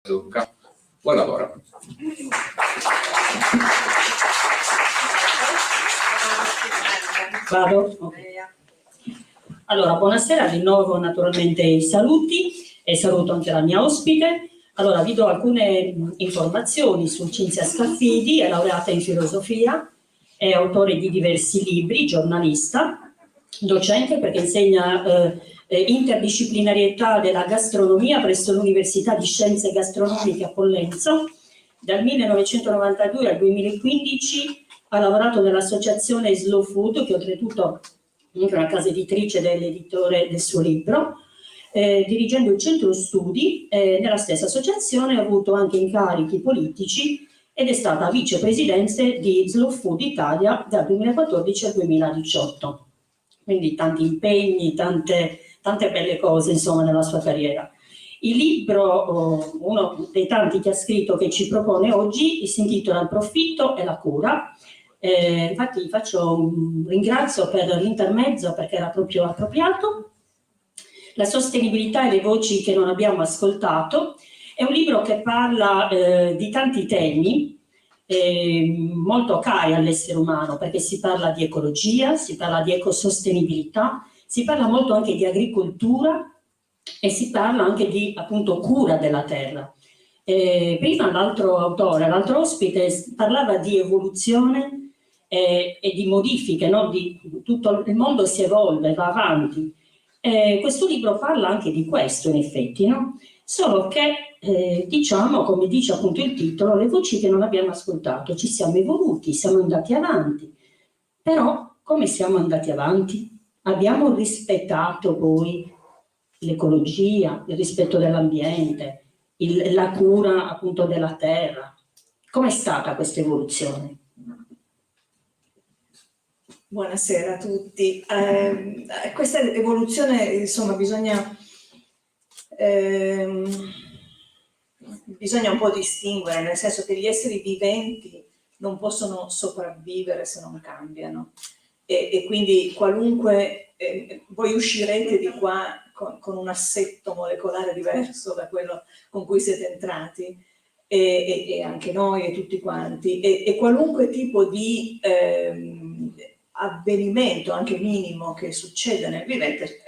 Luca. Buon lavoro. Vado? Okay. Allora, buonasera, di nuovo naturalmente i saluti e saluto anche la mia ospite. Allora, vi do alcune informazioni su Cinzia Scaffidi, è laureata in filosofia, è autore di diversi libri, giornalista, docente perché insegna interdisciplinarietà della gastronomia presso l'Università di Scienze Gastronomiche a Pollenzo. Dal 1992 al 2015 ha lavorato nell'associazione Slow Food, che oltretutto è una casa editrice dell'editore del suo libro, dirigendo il centro studi. Nella stessa associazione ha avuto anche incarichi politici ed è stata vicepresidente di Slow Food Italia dal 2014 al 2018. Quindi tanti impegni, tante belle cose insomma nella sua carriera. Il libro, uno dei tanti che ha scritto che ci propone oggi, si intitola Il profitto e la cura. Infatti ringrazio per l'intermezzo perché era proprio appropriato. La sostenibilità e le voci che non abbiamo ascoltato è un libro che parla di tanti temi molto cari all'essere umano, perché si parla di ecologia, si parla di ecosostenibilità, si parla molto anche di agricoltura e si parla anche di appunto cura della terra. Prima l'altro autore, l'altro ospite parlava di evoluzione e di modifiche, no? Tutto il mondo si evolve, va avanti. Questo libro parla anche di questo in effetti, no? Solo che diciamo, come dice appunto il titolo, le voci che non abbiamo ascoltato, ci siamo evoluti, siamo andati avanti, però come siamo andati avanti? Abbiamo rispettato poi l'ecologia, il rispetto dell'ambiente, la cura appunto della terra. Com'è stata questa evoluzione? Buonasera a tutti. Questa evoluzione, insomma, bisogna un po' distinguere, nel senso che gli esseri viventi non possono sopravvivere se non cambiano. E quindi qualunque, voi uscirete di qua con un assetto molecolare diverso da quello con cui siete entrati, e anche noi e tutti quanti, e qualunque tipo di avvenimento, anche minimo, che succede nel vivente,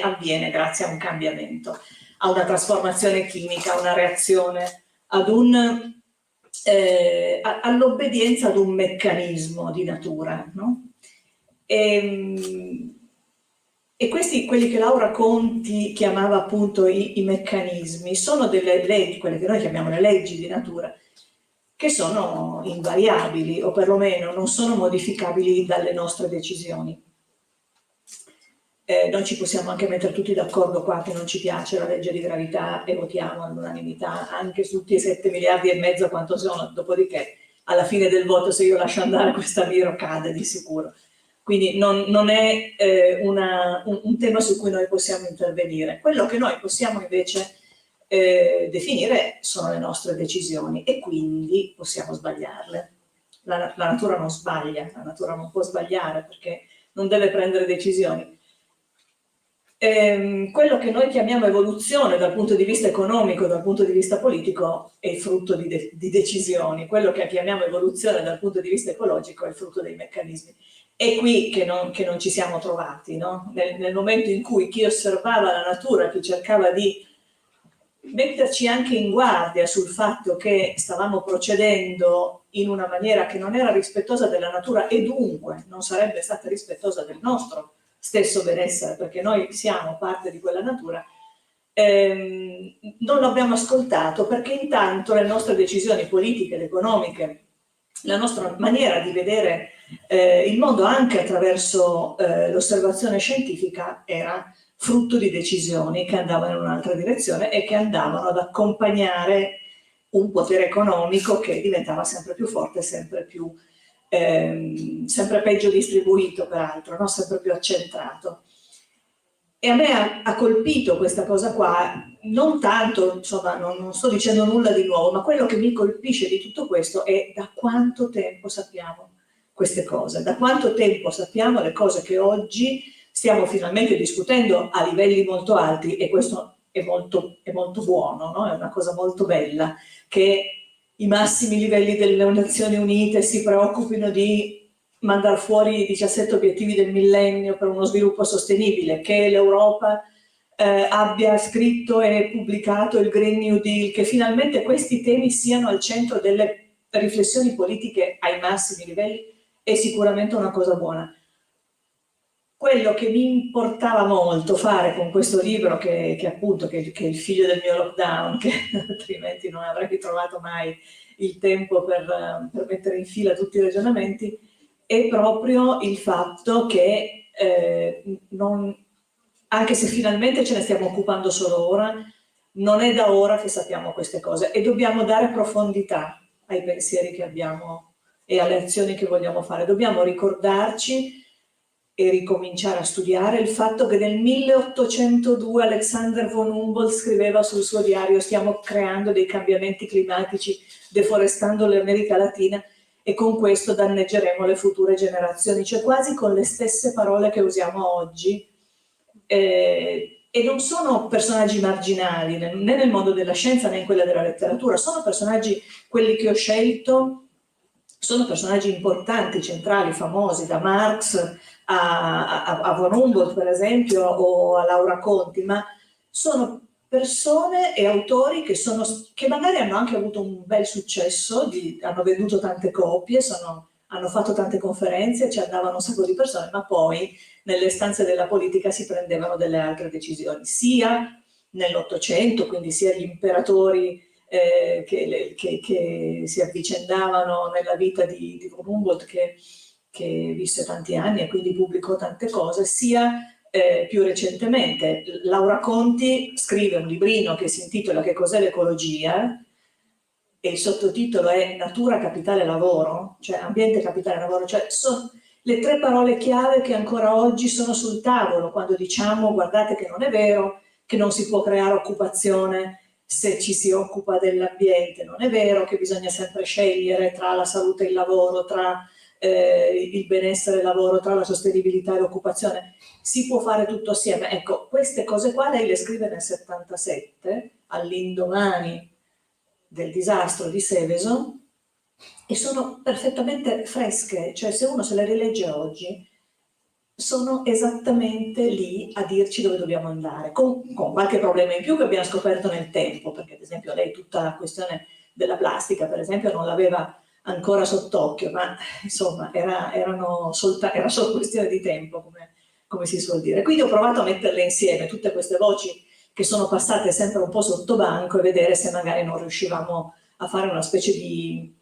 avviene grazie a un cambiamento, a una trasformazione chimica, a una reazione, all'obbedienza ad un meccanismo di natura, no? E questi, quelli che Laura Conti chiamava appunto i meccanismi, sono delle leggi, quelle che noi chiamiamo le leggi di natura, che sono invariabili o perlomeno non sono modificabili dalle nostre decisioni. Noi ci possiamo anche mettere tutti d'accordo qua che non ci piace la legge di gravità e votiamo all'unanimità anche su tutti i 7 miliardi e mezzo quanto sono, dopodiché alla fine del voto se io lascio andare questa biro cade di sicuro. Quindi non è un tema su cui noi possiamo intervenire. Quello che noi possiamo invece definire sono le nostre decisioni e quindi possiamo sbagliarle. La natura non sbaglia, la natura non può sbagliare perché non deve prendere decisioni. Quello che noi chiamiamo evoluzione dal punto di vista economico, dal punto di vista politico, è il frutto di decisioni. Quello che chiamiamo evoluzione dal punto di vista ecologico è il frutto dei meccanismi. È qui che non ci siamo trovati, no? Nel momento in cui chi osservava la natura, chi cercava di metterci anche in guardia sul fatto che stavamo procedendo in una maniera che non era rispettosa della natura e dunque non sarebbe stata rispettosa del nostro stesso benessere, perché noi siamo parte di quella natura, non l'abbiamo ascoltato perché intanto le nostre decisioni politiche ed economiche, la nostra maniera di vedere il mondo anche attraverso l'osservazione scientifica era frutto di decisioni che andavano in un'altra direzione e che andavano ad accompagnare un potere economico che diventava sempre più forte, sempre peggio distribuito peraltro, no? Sempre più accentrato. E a me ha colpito questa cosa qua, non tanto, insomma, non sto dicendo nulla di nuovo, ma quello che mi colpisce di tutto questo è da quanto tempo sappiamo queste cose, da quanto tempo sappiamo le cose che oggi stiamo finalmente discutendo a livelli molto alti, e questo è molto buono, no? È una cosa molto bella che i massimi livelli delle Nazioni Unite si preoccupino di mandare fuori i 17 obiettivi del millennio per uno sviluppo sostenibile, che l'Europa abbia scritto e pubblicato il Green New Deal, che finalmente questi temi siano al centro delle riflessioni politiche ai massimi livelli, è sicuramente una cosa buona. Quello che mi importava molto fare con questo libro, che è il figlio del mio lockdown, che altrimenti non avrei ritrovato mai il tempo per mettere in fila tutti i ragionamenti, è proprio il fatto che anche se finalmente ce ne stiamo occupando solo ora, non è da ora che sappiamo queste cose e dobbiamo dare profondità ai pensieri che abbiamo e alle azioni che vogliamo fare. Dobbiamo ricordarci e ricominciare a studiare il fatto che nel 1802 Alexander von Humboldt scriveva sul suo diario: stiamo creando dei cambiamenti climatici, deforestando l'America Latina, e con questo danneggeremo le future generazioni, cioè quasi con le stesse parole che usiamo oggi. E non sono personaggi marginali né nel mondo della scienza né in quella della letteratura, sono personaggi, quelli che ho scelto, sono personaggi importanti, centrali, famosi, da Marx a von Humboldt per esempio, o a Laura Conti, ma sono persone e autori che magari hanno anche avuto un bel successo, hanno venduto tante copie, hanno fatto tante conferenze, ci andavano un sacco di persone, ma poi nelle stanze della politica si prendevano delle altre decisioni, sia nell'Ottocento, quindi sia gli imperatori che si avvicendavano nella vita di von Humboldt, che visse tanti anni e quindi pubblicò tante cose, sia più recentemente. Laura Conti scrive un librino che si intitola Che cos'è l'ecologia? E il sottotitolo è Natura, capitale, lavoro, cioè ambiente, capitale, lavoro, cioè sono le tre parole chiave che ancora oggi sono sul tavolo quando diciamo: guardate che non è vero, che non si può creare occupazione se ci si occupa dell'ambiente, non è vero, che bisogna sempre scegliere tra la salute e il lavoro, tra il benessere e il lavoro, tra la sostenibilità e l'occupazione, si può fare tutto assieme. Ecco, queste cose qua lei le scrive nel 77, all'indomani del disastro di Seveso, e sono perfettamente fresche, cioè se uno se le rilegge oggi sono esattamente lì a dirci dove dobbiamo andare, con qualche problema in più che abbiamo scoperto nel tempo, perché ad esempio lei tutta la questione della plastica per esempio non l'aveva ancora sott'occhio, ma insomma era solo questione di tempo, come si suol dire. Quindi ho provato a metterle insieme tutte queste voci che sono passate sempre un po' sotto banco e vedere se magari non riuscivamo a fare una specie di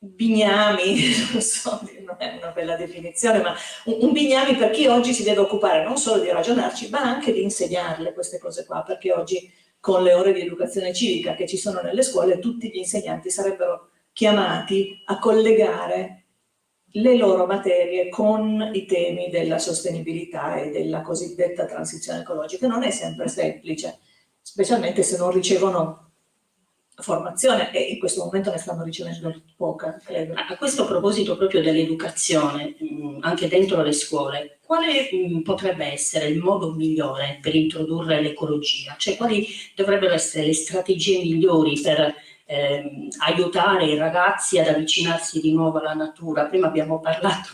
bignami, non so, non è una bella definizione, ma un bignami per chi oggi si deve occupare non solo di ragionarci, ma anche di insegnarle queste cose qua, perché oggi con le ore di educazione civica che ci sono nelle scuole, tutti gli insegnanti sarebbero chiamati a collegare le loro materie con i temi della sostenibilità e della cosiddetta transizione ecologica. Non è sempre semplice, specialmente se non ricevono formazione, e in questo momento ne stanno ricevendo poca, credo. A questo proposito proprio dell'educazione, anche dentro le scuole, quale potrebbe essere il modo migliore per introdurre l'ecologia? Cioè quali dovrebbero essere le strategie migliori per aiutare i ragazzi ad avvicinarsi di nuovo alla natura? Prima abbiamo parlato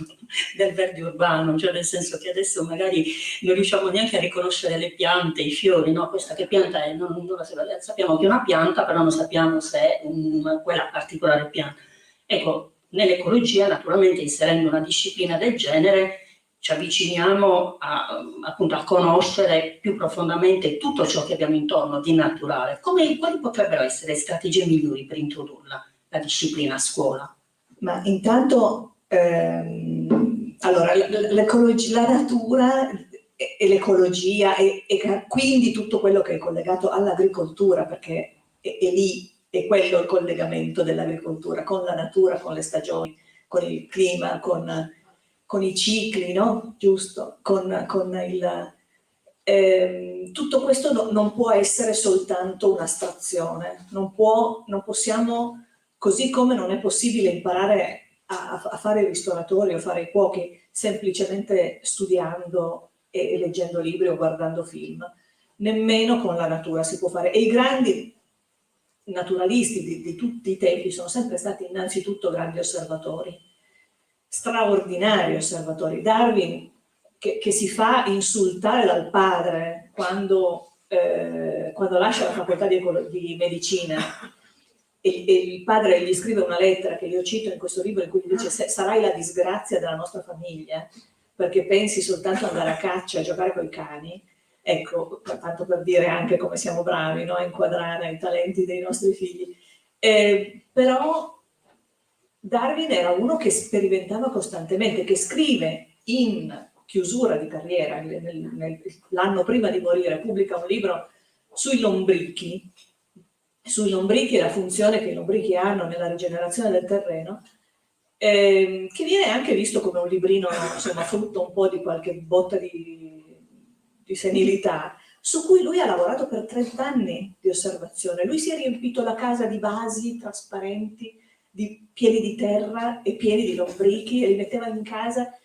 del verde urbano, cioè nel senso che adesso magari non riusciamo neanche a riconoscere le piante, i fiori, no? Questa che pianta è? Non la sappiamo che è una pianta, però non sappiamo se è quella particolare pianta. Ecco, nell'ecologia, naturalmente, inserendo una disciplina del genere, ci avviciniamo appunto a conoscere più profondamente tutto ciò che abbiamo intorno di naturale. Quali potrebbero essere le strategie migliori per introdurla, la disciplina a scuola? Ma intanto, allora, la natura e l'ecologia e quindi tutto quello che è collegato all'agricoltura, perché è lì, è quello il collegamento dell'agricoltura, con la natura, con le stagioni, con il clima, con i cicli, no? Giusto? Tutto questo non può essere soltanto un'astrazione, non possiamo, così come non è possibile imparare a fare i ristoratori o fare i cuochi semplicemente studiando e leggendo libri o guardando film. nemmeno con la natura si può fare. E i grandi naturalisti di tutti i tempi sono sempre stati innanzitutto grandi osservatori, straordinari osservatori. Darwin, che si fa insultare dal padre quando lascia la facoltà di medicina, e il padre gli scrive una lettera che io cito in questo libro, in cui gli dice: sarai la disgrazia della nostra famiglia perché pensi soltanto ad andare a caccia e a giocare coi cani. Ecco, tanto per dire anche come siamo bravi, no? A inquadrare i talenti dei nostri figli. Però Darwin era uno che sperimentava costantemente, che scrive in chiusura di carriera, l'anno prima di morire, pubblica un libro sui lombrichi e la funzione che i lombrichi hanno nella rigenerazione del terreno, che viene anche visto come un librino, insomma, frutto un po' di qualche botta di senilità, su cui lui ha lavorato per 30 anni di osservazione. Lui si è riempito la casa di vasi trasparenti, pieni di terra e pieni di lombrichi, e li metteva in casa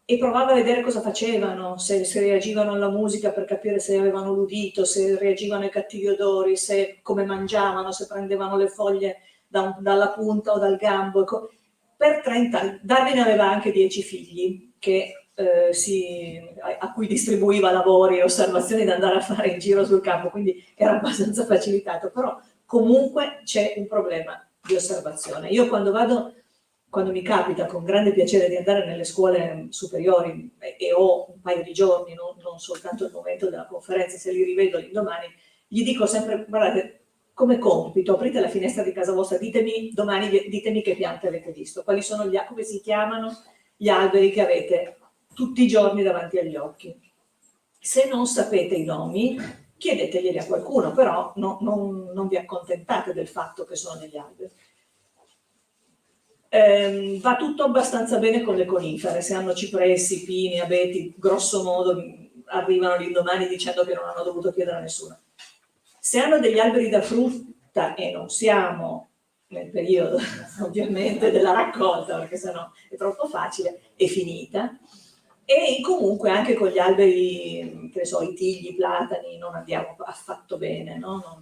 e provava a vedere cosa facevano, se reagivano alla musica per capire se avevano l'udito, se reagivano ai cattivi odori, come mangiavano, se prendevano le foglie dalla punta o dal gambo. Per 30 anni. Darwin aveva anche 10 figli a cui distribuiva lavori e osservazioni da andare a fare in giro sul campo, quindi era abbastanza facilitato, però comunque c'è un problema di osservazione. Io quando mi capita con grande piacere di andare nelle scuole superiori e ho un paio di giorni, non soltanto il momento della conferenza, se li rivedo l'indomani, gli dico sempre: guardate, come compito, aprite la finestra di casa vostra, ditemi che piante avete visto, quali sono come si chiamano gli alberi che avete tutti i giorni davanti agli occhi. Se non sapete i nomi, chiedeteglieli a qualcuno, però non vi accontentate del fatto che sono degli alberi. Va tutto abbastanza bene con le conifere, se hanno cipressi, pini, abeti, grosso modo arrivano l'indomani dicendo che non hanno dovuto chiedere a nessuno. Se hanno degli alberi da frutta, e non siamo nel periodo ovviamente della raccolta, perché sennò è troppo facile, è finita. E comunque anche con gli alberi, che ne so, i tigli, i platani, non andiamo affatto bene, no?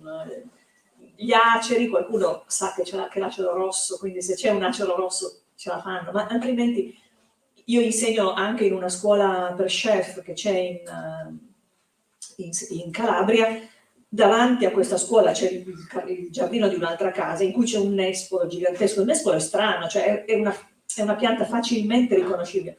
Gli aceri, qualcuno sa che l'acero rosso, quindi se c'è un acero rosso ce la fanno, ma altrimenti io insegno anche in una scuola per chef che c'è in Calabria. Davanti a questa scuola c'è il giardino di un'altra casa in cui c'è un nespolo gigantesco. Il nespolo è strano, cioè è una pianta facilmente riconoscibile.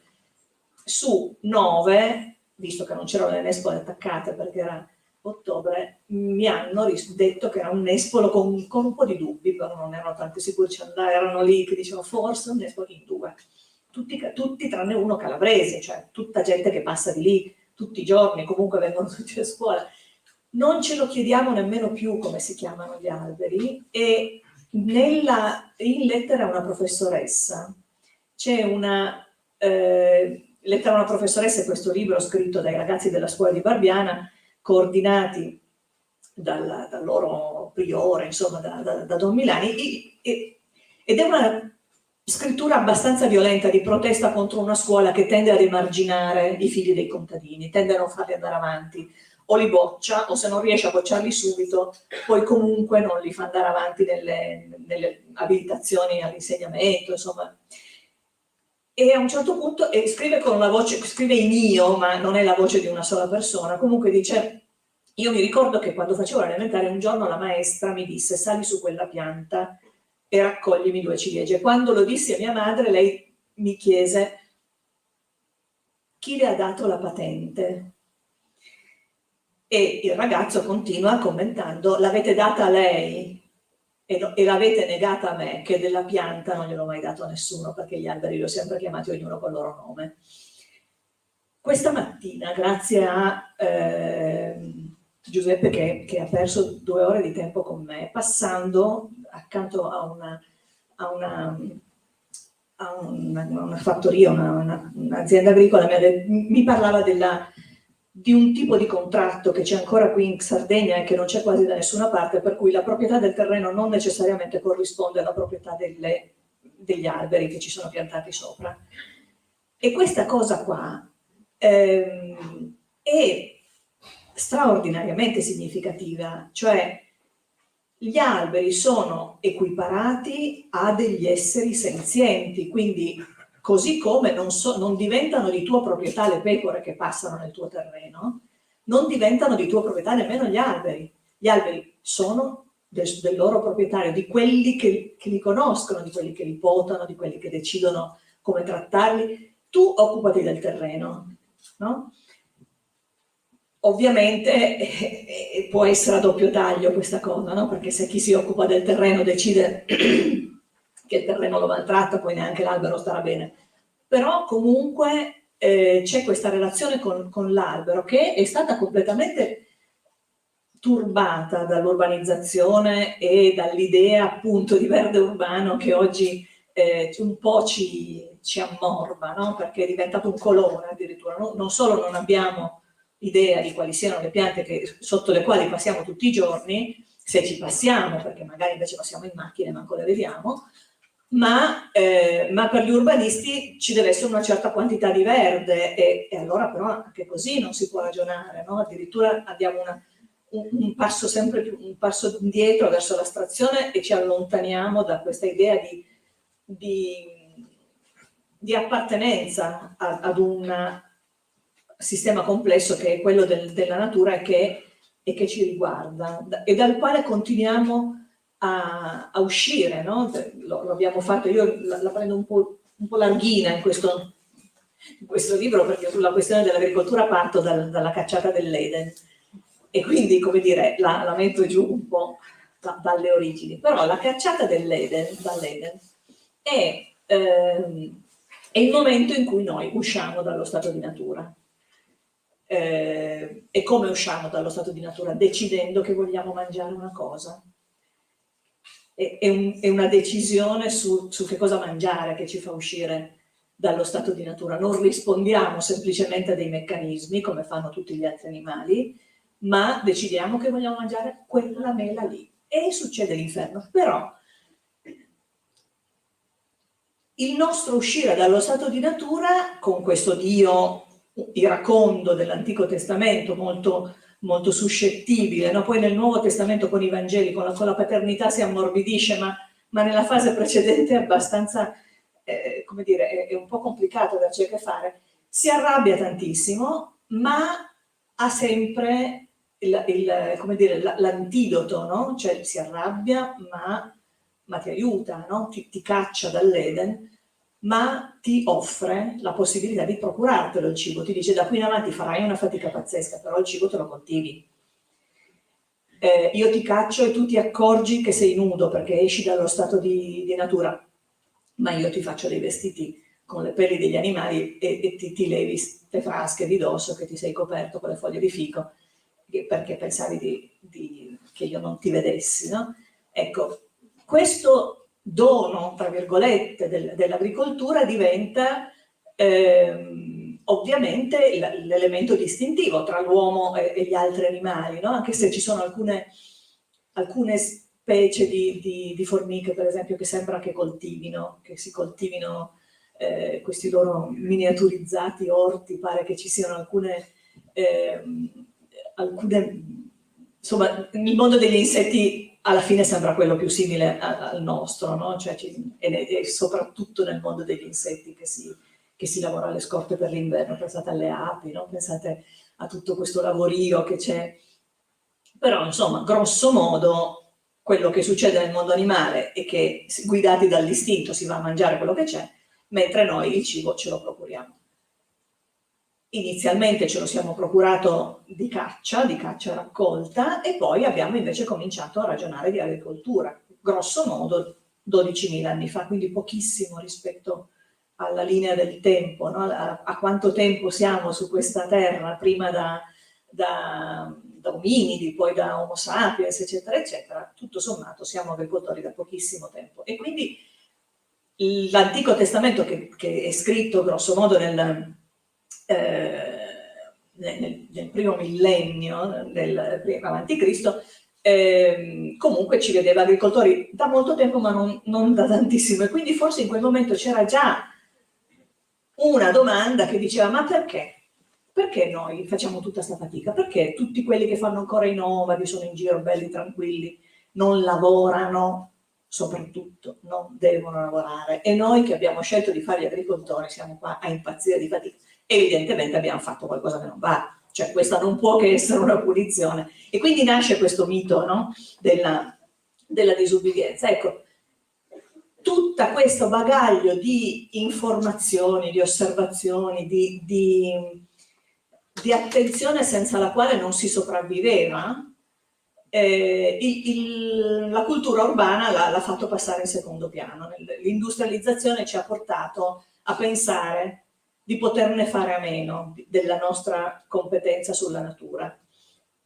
Su 9, visto che non c'erano le nespole attaccate perché era ottobre, mi hanno detto che era un nespolo con un po' di dubbi, però non erano tanto sicuri, erano lì che dicevano forse un nespolo in 2. Tutti tranne uno calabresi, cioè tutta gente che passa di lì tutti i giorni, comunque vengono tutti a scuola. Non ce lo chiediamo nemmeno più come si chiamano gli alberi, e in lettera a una professoressa c'è lettera a una professoressa, questo libro scritto dai ragazzi della scuola di Barbiana, coordinati dal loro priore, insomma da Don Milani, ed è una scrittura abbastanza violenta di protesta contro una scuola che tende ad emarginare i figli dei contadini, tende a non farli andare avanti, o li boccia, o se non riesce a bocciarli subito, poi comunque non li fa andare avanti nelle abilitazioni all'insegnamento, insomma. E a un certo punto scrive con una voce, scrive in io, ma non è la voce di una sola persona, comunque dice: io mi ricordo che quando facevo l'elementare un giorno la maestra mi disse: sali su quella pianta e raccoglimi 2 ciliegie. Quando lo dissi a mia madre, lei mi chiese: chi le ha dato la patente? E il ragazzo continua commentando: l'avete data a lei e l'avete negata a me, che della pianta non gliel'ho mai dato a nessuno, perché gli alberi li ho sempre chiamati ognuno col loro nome. Questa mattina, grazie a Giuseppe che ha perso 2 ore di tempo con me, passando accanto a una fattoria, un'azienda agricola, mi parlava di un tipo di contratto che c'è ancora qui in Sardegna e che non c'è quasi da nessuna parte, per cui la proprietà del terreno non necessariamente corrisponde alla proprietà degli alberi che ci sono piantati sopra. E questa cosa qua è straordinariamente significativa, cioè gli alberi sono equiparati a degli esseri senzienti, quindi così come non diventano di tua proprietà le pecore che passano nel tuo terreno, non diventano di tua proprietà nemmeno gli alberi. Gli alberi sono del loro proprietario, di quelli che li conoscono, di quelli che li potano, di quelli che decidono come trattarli. Tu occupati del terreno, no? Ovviamente può essere a doppio taglio questa cosa, no? Perché se chi si occupa del terreno decide che il terreno lo maltratta, poi neanche l'albero starà bene. Però comunque c'è questa relazione con l'albero che è stata completamente turbata dall'urbanizzazione e dall'idea appunto di verde urbano che oggi un po' ci ammorba, no? Perché è diventato un colore addirittura. Non solo non abbiamo idea di quali siano le piante sotto le quali passiamo tutti i giorni, se ci passiamo, perché magari invece passiamo in macchina e manco le vediamo, ma per gli urbanisti ci deve essere una certa quantità di verde e allora però anche così non si può ragionare, no? Addirittura abbiamo un passo sempre più, un passo indietro verso l'astrazione e ci allontaniamo da questa idea di appartenenza ad un sistema complesso che è quello della natura e che ci riguarda e dal quale continuiamo a uscire, no? Lo abbiamo fatto, io la prendo un po' larghina in questo libro perché sulla questione dell'agricoltura parto dalla cacciata dell'Eden e quindi, come dire, la metto giù un po' dalle origini, però la cacciata dall'Eden è il momento in cui noi usciamo dallo stato di natura. E come usciamo dallo stato di natura? Decidendo che vogliamo mangiare una cosa. È una decisione su che cosa mangiare che ci fa uscire dallo stato di natura. Non rispondiamo semplicemente a dei meccanismi come fanno tutti gli altri animali, ma decidiamo che vogliamo mangiare quella mela lì. E succede l'inferno. Però il nostro uscire dallo stato di natura, con questo Dio iracondo dell'Antico Testamento, molto, molto suscettibile, no? Poi nel Nuovo Testamento con i Vangeli, con la paternità si ammorbidisce, ma nella fase precedente è abbastanza, come dire, è un po' complicato averci a che fare. Si arrabbia tantissimo, ma ha sempre l'antidoto, no? Cioè si arrabbia, ma ti aiuta, no? Ti caccia dall'Eden, ma ti offre la possibilità di procurartelo il cibo. Ti dice: da qui in avanti farai una fatica pazzesca, però il cibo te lo coltivi. Io ti caccio e tu ti accorgi che sei nudo perché esci dallo stato di natura, ma io ti faccio dei vestiti con le pelli degli animali e ti levi le frasche di dosso che ti sei coperto con le foglie di fico perché pensavi che io non ti vedessi, no? Ecco, questo dono, tra virgolette, dell'agricoltura diventa ovviamente l'elemento distintivo tra l'uomo e gli altri animali, no? Anche se ci sono alcune specie di formiche, per esempio, che sembra che si coltivino questi loro miniaturizzati orti, pare che ci siano alcune insomma, il mondo degli insetti alla fine sembra quello più simile al nostro, no? Cioè, e soprattutto nel mondo degli insetti che si lavora alle scorte per l'inverno, pensate alle api, no? Pensate a tutto questo lavorio che c'è. Però, insomma, grosso modo, quello che succede nel mondo animale è che, guidati dall'istinto, si va a mangiare quello che c'è, mentre noi il cibo ce lo procuriamo. Inizialmente ce lo siamo procurato di caccia e raccolta, e poi abbiamo invece cominciato a ragionare di agricoltura, grosso modo 12.000 anni fa, quindi pochissimo rispetto alla linea del tempo, no? A quanto tempo siamo su questa terra, prima da ominidi, poi da Homo sapiens, eccetera, eccetera. Tutto sommato siamo agricoltori da pochissimo tempo. E quindi l'Antico Testamento, che è scritto grosso modo nel primo millennio avanti Cristo, comunque ci vedeva agricoltori da molto tempo, ma non da tantissimo, e quindi forse in quel momento c'era già una domanda che diceva: ma perché perché noi facciamo tutta questa fatica? Perché tutti quelli che fanno ancora i nomadi sono in giro belli tranquilli, non lavorano, soprattutto non devono lavorare, e noi che abbiamo scelto di fare gli agricoltori siamo qua a impazzire di fatica. Evidentemente abbiamo fatto qualcosa che non va, cioè questa non può che essere una punizione, e quindi nasce questo mito, no? della disubbidienza. Ecco, tutto questo bagaglio di informazioni, di osservazioni, di attenzione senza la quale non si sopravviveva, la cultura urbana l'ha fatto passare in secondo piano. L'industrializzazione ci ha portato a pensare di poterne fare a meno della nostra competenza sulla natura,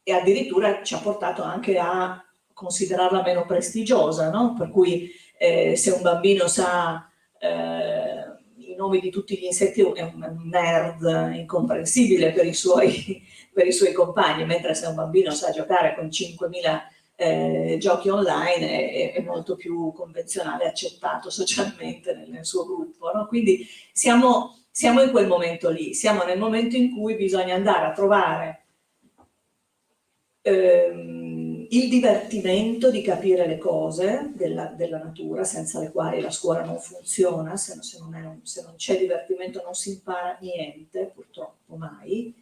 e addirittura ci ha portato anche a considerarla meno prestigiosa, no? Per cui se un bambino sa i nomi di tutti gli insetti è un nerd incomprensibile per i suoi compagni, mentre se un bambino sa giocare con 5.000 giochi online è molto più convenzionale, accettato socialmente nel suo gruppo, no? Quindi siamo in quel momento lì, siamo nel momento in cui bisogna andare a trovare il divertimento di capire le cose della natura, senza le quali la scuola non funziona. Se non c'è divertimento non si impara niente, purtroppo mai.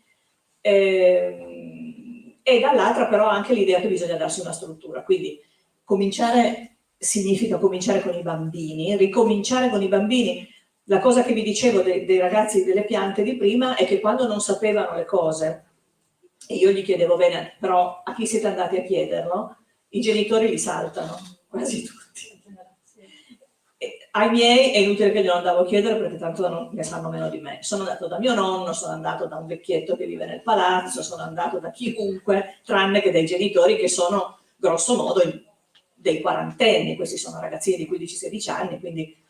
E dall'altra però anche l'idea che bisogna darsi una struttura, quindi cominciare significa cominciare con i bambini, ricominciare con i bambini. La cosa che vi dicevo dei ragazzi delle piante di prima è che quando non sapevano le cose, e io gli chiedevo, bene, però a chi siete andati a chiederlo? I genitori li saltano, quasi tutti. Ai miei è inutile che glielo andavo a chiedere perché tanto ne sanno meno di me. Sono andato da mio nonno, sono andato da un vecchietto che vive nel palazzo, sono andato da chiunque, tranne che dai genitori che sono grosso modo dei quarantenni. Questi sono ragazzini di 15-16 anni, quindi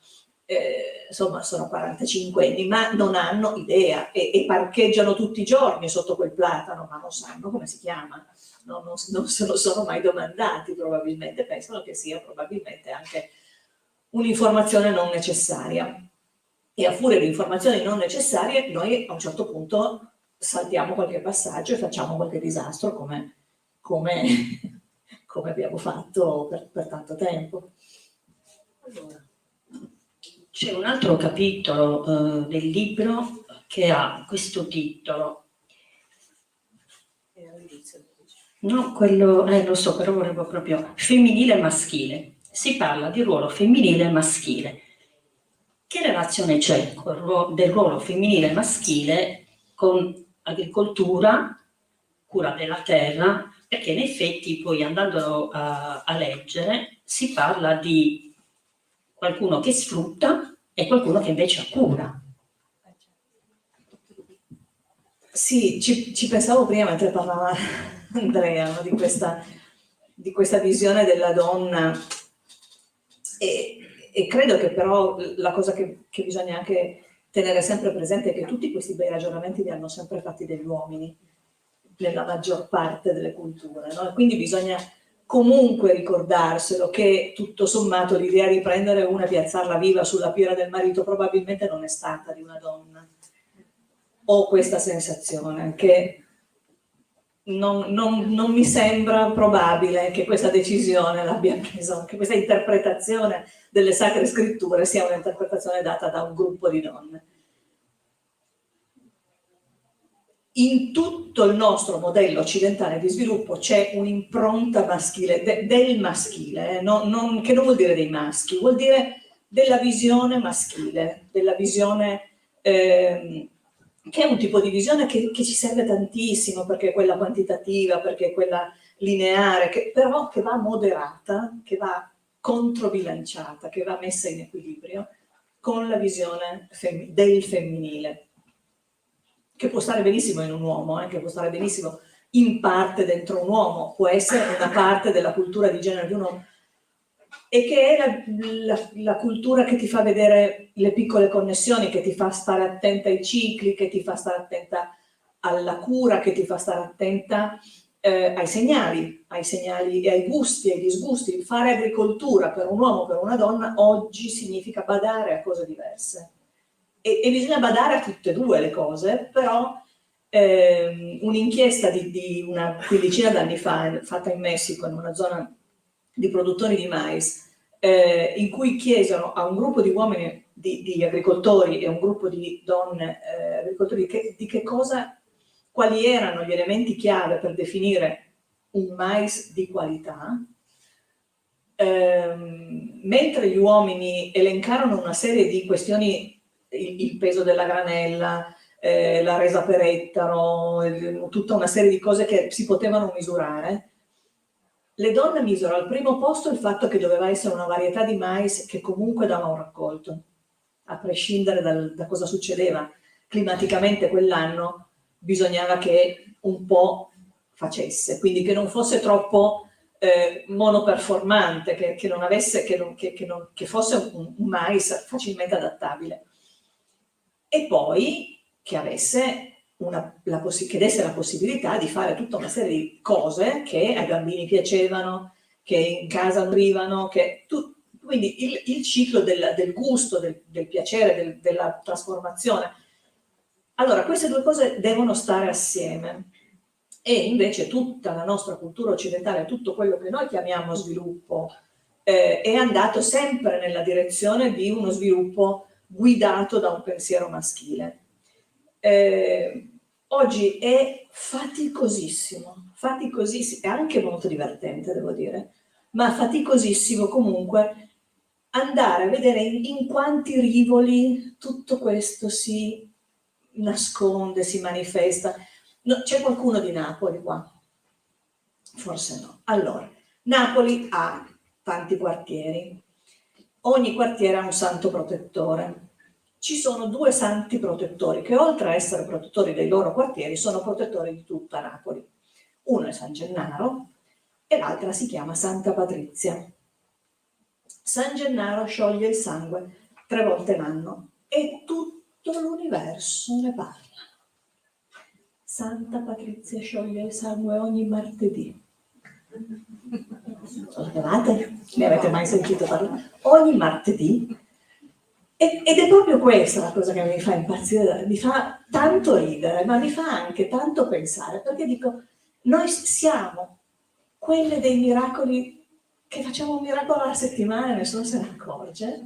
insomma sono 45 anni, ma non hanno idea e parcheggiano tutti i giorni sotto quel platano, ma non sanno come si chiama, non se lo sono mai domandati probabilmente, pensano che sia probabilmente anche un'informazione non necessaria, e a furia di informazioni non necessarie noi a un certo punto saltiamo qualche passaggio e facciamo qualche disastro come abbiamo fatto per tanto tempo. Allora, c'è un altro capitolo del libro che ha questo titolo. No, quello, lo so, però volevo proprio femminile e maschile. Si parla di ruolo femminile e maschile. Che relazione c'è del ruolo femminile e maschile con agricoltura, cura della terra? Perché in effetti poi andando a leggere si parla di qualcuno che sfrutta e qualcuno che invece cura. Sì, ci pensavo prima mentre parlava Andrea, no? di questa visione della donna, e credo che però la cosa che bisogna anche tenere sempre presente è che tutti questi bei ragionamenti li hanno sempre fatti degli uomini nella maggior parte delle culture, no? E quindi bisogna comunque ricordarselo che tutto sommato l'idea di prendere una e piazzarla viva sulla pira del marito probabilmente non è stata di una donna. Ho questa sensazione che non mi sembra probabile che questa decisione l'abbia presa, che questa interpretazione delle sacre scritture sia un'interpretazione data da un gruppo di donne. In tutto il nostro modello occidentale di sviluppo c'è un'impronta maschile, del maschile, che non vuol dire dei maschi, vuol dire della visione maschile, della visione che è un tipo di visione che ci serve tantissimo, perché è quella quantitativa, perché è quella lineare, però che va moderata, che va controbilanciata, che va messa in equilibrio con la visione del femminile, che può stare benissimo in un uomo, che può stare benissimo in parte dentro un uomo, può essere una parte della cultura di genere di un uomo, e che è la cultura che ti fa vedere le piccole connessioni, che ti fa stare attenta ai cicli, che ti fa stare attenta alla cura, che ti fa stare attenta ai segnali e ai gusti e ai disgusti. Fare agricoltura per un uomo o per una donna oggi significa badare a cose diverse. E bisogna badare a tutte e due le cose, però un'inchiesta di una quindicina d'anni fa, fatta in Messico, in una zona di produttori di mais, in cui chiesero a un gruppo di uomini, di agricoltori e un gruppo di donne agricoltori quali erano gli elementi chiave per definire un mais di qualità, mentre gli uomini elencarono una serie di questioni, il peso della granella, la resa per ettaro, tutta una serie di cose che si potevano misurare, le donne misero al primo posto il fatto che doveva essere una varietà di mais che comunque dava un raccolto, a prescindere da cosa succedeva climaticamente quell'anno, bisognava che un po' facesse, quindi che non fosse troppo monoperformante, che fosse un mais facilmente adattabile, e poi che avesse che desse la possibilità di fare tutta una serie di cose che ai bambini piacevano, che in casa nutrivano, quindi il ciclo del gusto, del piacere, della trasformazione. Allora, queste due cose devono stare assieme, e invece tutta la nostra cultura occidentale, tutto quello che noi chiamiamo sviluppo, è andato sempre nella direzione di uno sviluppo guidato da un pensiero maschile. Oggi è faticosissimo, è anche molto divertente, devo dire, ma faticosissimo comunque andare a vedere in quanti rivoli tutto questo si nasconde, si manifesta. No, c'è qualcuno di Napoli qua? Forse no. Allora, Napoli ha tanti quartieri, ogni quartiere ha un santo protettore. Ci sono due santi protettori che, oltre a essere protettori dei loro quartieri, sono protettori di tutta Napoli. Uno è San Gennaro e l'altra si chiama Santa Patrizia. San Gennaro scioglie il sangue 3 volte l'anno e tutto l'universo ne parla. Santa Patrizia scioglie il sangue ogni martedì. Lo sapevate? Ne avete mai sentito parlare? Ogni martedì. Ed è proprio questa la cosa che mi fa impazzire, mi fa tanto ridere, ma mi fa anche tanto pensare, perché dico, noi siamo quelle dei miracoli, che facciamo un miracolo alla settimana e nessuno se ne accorge,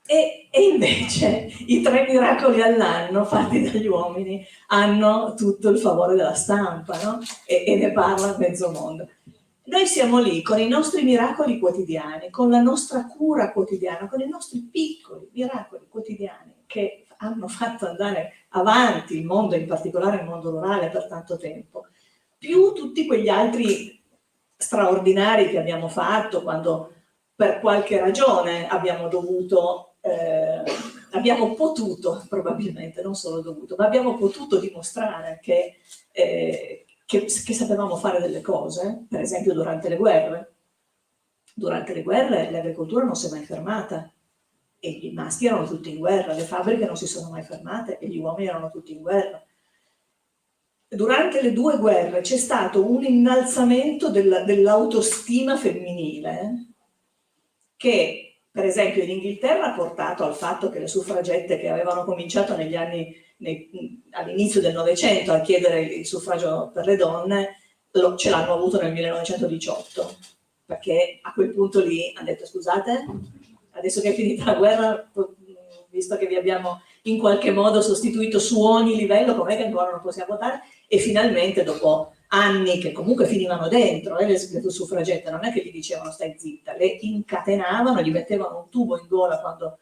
e invece i 3 miracoli all'anno fatti dagli uomini hanno tutto il favore della stampa, no? E ne parla mezzo mondo. Noi siamo lì con i nostri miracoli quotidiani, con la nostra cura quotidiana, con i nostri piccoli miracoli quotidiani che hanno fatto andare avanti il mondo, in particolare il mondo rurale, per tanto tempo, più tutti quegli altri straordinari che abbiamo fatto quando per qualche ragione abbiamo potuto, probabilmente, non solo dovuto, ma abbiamo potuto dimostrare che sapevamo fare delle cose, per esempio durante le guerre. Durante le guerre l'agricoltura non si è mai fermata e i maschi erano tutti in guerra, le fabbriche non si sono mai fermate e gli uomini erano tutti in guerra. Durante le 2 guerre c'è stato un innalzamento dell'autostima femminile che, per esempio, in Inghilterra ha portato al fatto che le suffragette che avevano cominciato all'inizio del Novecento a chiedere il suffragio per le donne ce l'hanno avuto nel 1918, perché a quel punto lì hanno detto: scusate, adesso che è finita la guerra, visto che vi abbiamo in qualche modo sostituito su ogni livello, com'è che ancora non possiamo votare? E finalmente, dopo anni che comunque finivano dentro, le suffragette non è che gli dicevano stai zitta, le incatenavano, gli mettevano un tubo in gola quando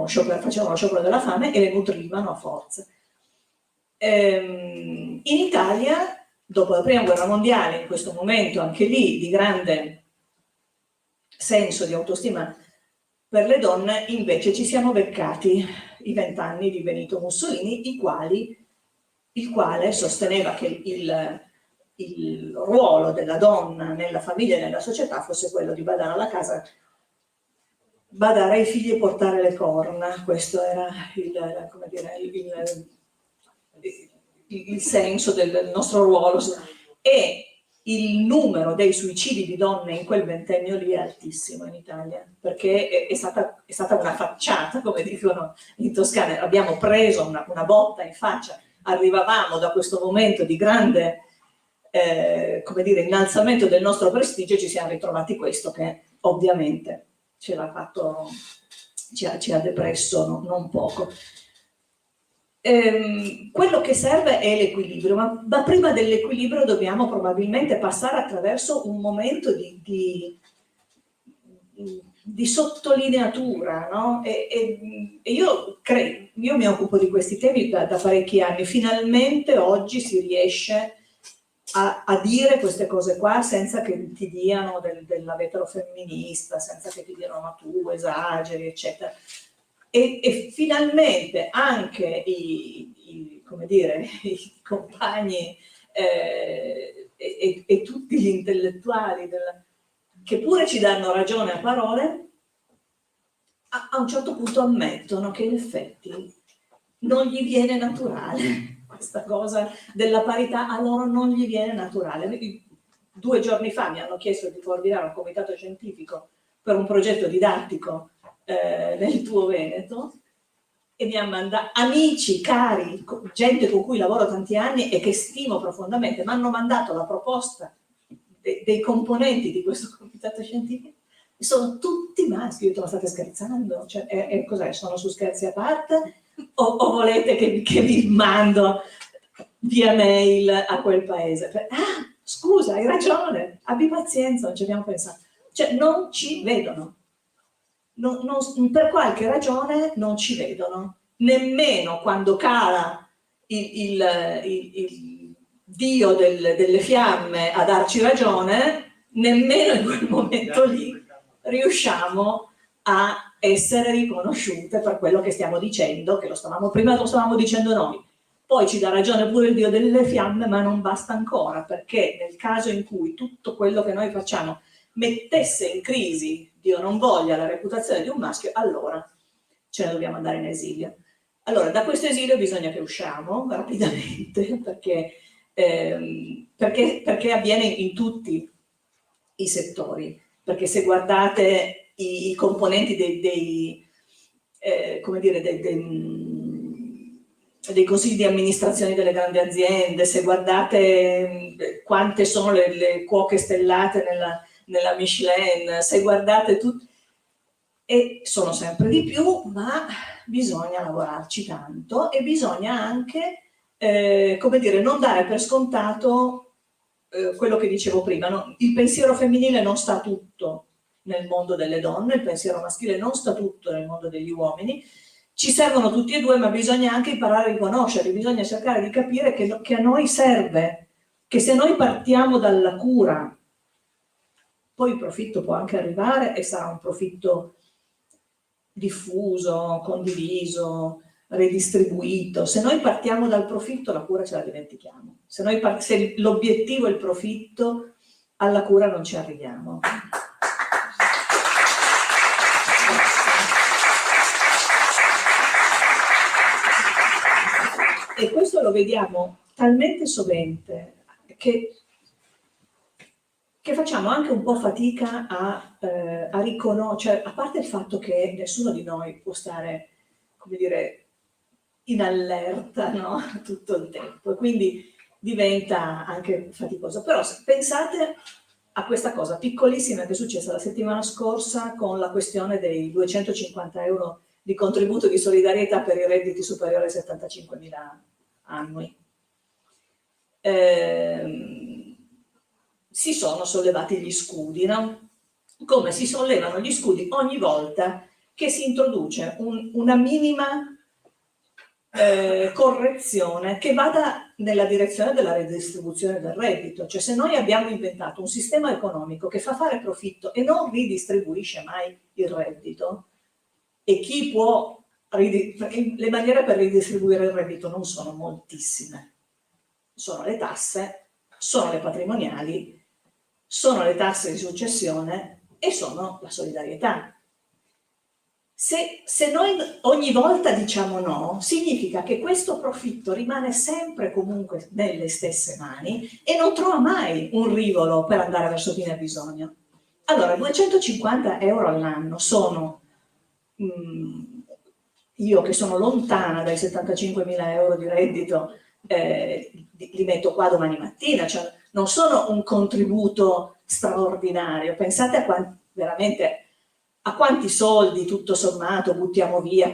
facevano lo sciopero della fame e le nutrivano a forza. In Italia, dopo la prima guerra mondiale, in questo momento anche lì di grande senso di autostima per le donne, invece ci siamo beccati i 20 anni di Benito Mussolini, il quale sosteneva che il ruolo della donna nella famiglia e nella società fosse quello di badare alla casa, badare ai figli e portare le corna. Questo era il senso del nostro ruolo. E il numero dei suicidi di donne in quel ventennio lì è altissimo in Italia, perché è stata una facciata, come dicono in Toscana. Abbiamo preso una botta in faccia arrivavamo da questo momento di grande come dire, innalzamento del nostro prestigio, ci siamo ritrovati questo che ovviamente ci ha depresso non poco. Quello che serve è l'equilibrio, ma prima dell'equilibrio dobbiamo probabilmente passare attraverso un momento di sottolineatura, no? E io mi occupo di questi temi da parecchi anni. Finalmente oggi si riesce a dire queste cose qua senza che ti diano della veterofemminista, senza che ti diano ma tu esageri, eccetera. E finalmente anche come dire, i compagni e tutti gli intellettuali che pure ci danno ragione a parole, a un certo punto ammettono che in effetti non gli viene naturale questa cosa della parità, a loro non gli viene naturale. 2 giorni fa mi hanno chiesto di coordinare un comitato scientifico per un progetto didattico nel tuo Veneto e mi hanno mandato amici, cari, gente con cui lavoro tanti anni e che stimo profondamente, mi hanno mandato la proposta dei componenti di questo comitato scientifico. Sono tutti maschi. Io dico, ma state scherzando? Cioè, cos'è? Sono su Scherzi a parte? O volete che vi mando via mail a quel paese? Ah, scusa, hai ragione, abbi pazienza, non ci abbiamo pensato. Cioè, non ci vedono. Per qualche ragione non ci vedono. Nemmeno quando cala il dio delle fiamme a darci ragione, nemmeno in quel momento lì riusciamo a essere riconosciute per quello che stiamo dicendo, che prima lo stavamo dicendo noi, poi ci dà ragione pure il dio delle fiamme, ma non basta ancora, perché nel caso in cui tutto quello che noi facciamo mettesse in crisi, Dio non voglia, la reputazione di un maschio, allora ce ne dobbiamo andare in esilio. Allora, da questo esilio bisogna che usciamo rapidamente, perché avviene in tutti i settori. Perché se guardate i componenti dei consigli di amministrazione delle grandi aziende, se guardate quante sono le cuoche stellate nella Michelin, se guardate tutto, e sono sempre di più, ma bisogna lavorarci tanto e bisogna anche, come dire, non dare per scontato quello che dicevo prima, no? Il pensiero femminile non sta tutto nel mondo delle donne, il pensiero maschile non sta tutto nel mondo degli uomini, ci servono tutti e due, ma bisogna anche imparare a riconoscerli, bisogna cercare di capire che a noi serve, che se noi partiamo dalla cura, poi il profitto può anche arrivare e sarà un profitto diffuso, condiviso, redistribuito. Se noi partiamo dal profitto, la cura ce la dimentichiamo. Se l'obiettivo è il profitto, alla cura non ci arriviamo. E questo lo vediamo talmente sovente che facciamo anche un po' fatica a riconoscere, a parte il fatto che nessuno di noi può stare, come dire, in allerta, no? Tutto il tempo, e quindi diventa anche faticoso. Però pensate a questa cosa piccolissima che è successa la settimana scorsa con la questione dei 250 euro di contributo di solidarietà per i redditi superiori ai 75.000 annui. Si sono sollevati gli scudi, no? Come si sollevano gli scudi ogni volta che si introduce una minima correzione che vada nella direzione della redistribuzione del reddito. Cioè, se noi abbiamo inventato un sistema economico che fa fare profitto e non ridistribuisce mai il reddito, e chi può le maniere per ridistribuire il reddito non sono moltissime, sono le tasse, sono le patrimoniali, sono le tasse di successione e sono la solidarietà. Se noi ogni volta diciamo no, significa che questo profitto rimane sempre comunque nelle stesse mani e non trova mai un rivolo per andare verso chi ne ha bisogno. Allora, 250 euro all'anno sono, io che sono lontana dai 75.000 euro di reddito li metto qua domani mattina, cioè non sono un contributo straordinario. Pensate veramente a quanti soldi tutto sommato buttiamo via,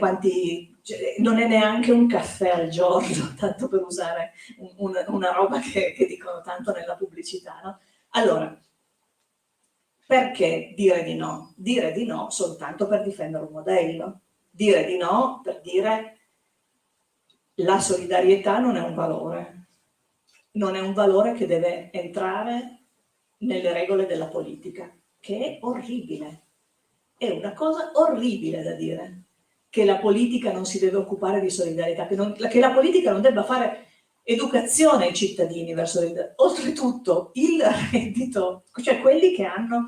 cioè, non è neanche un caffè al giorno, tanto per usare una roba che dicono tanto nella pubblicità, no? Allora, perché dire di no? Dire di no soltanto per difendere un modello, dire di no per dire la solidarietà non è un valore, non è un valore che deve entrare nelle regole della politica, che è orribile. È una cosa orribile da dire, che la politica non si deve occupare di solidarietà, che la politica non debba fare educazione ai cittadini verso solidarietà. Oltretutto il reddito, cioè quelli che hanno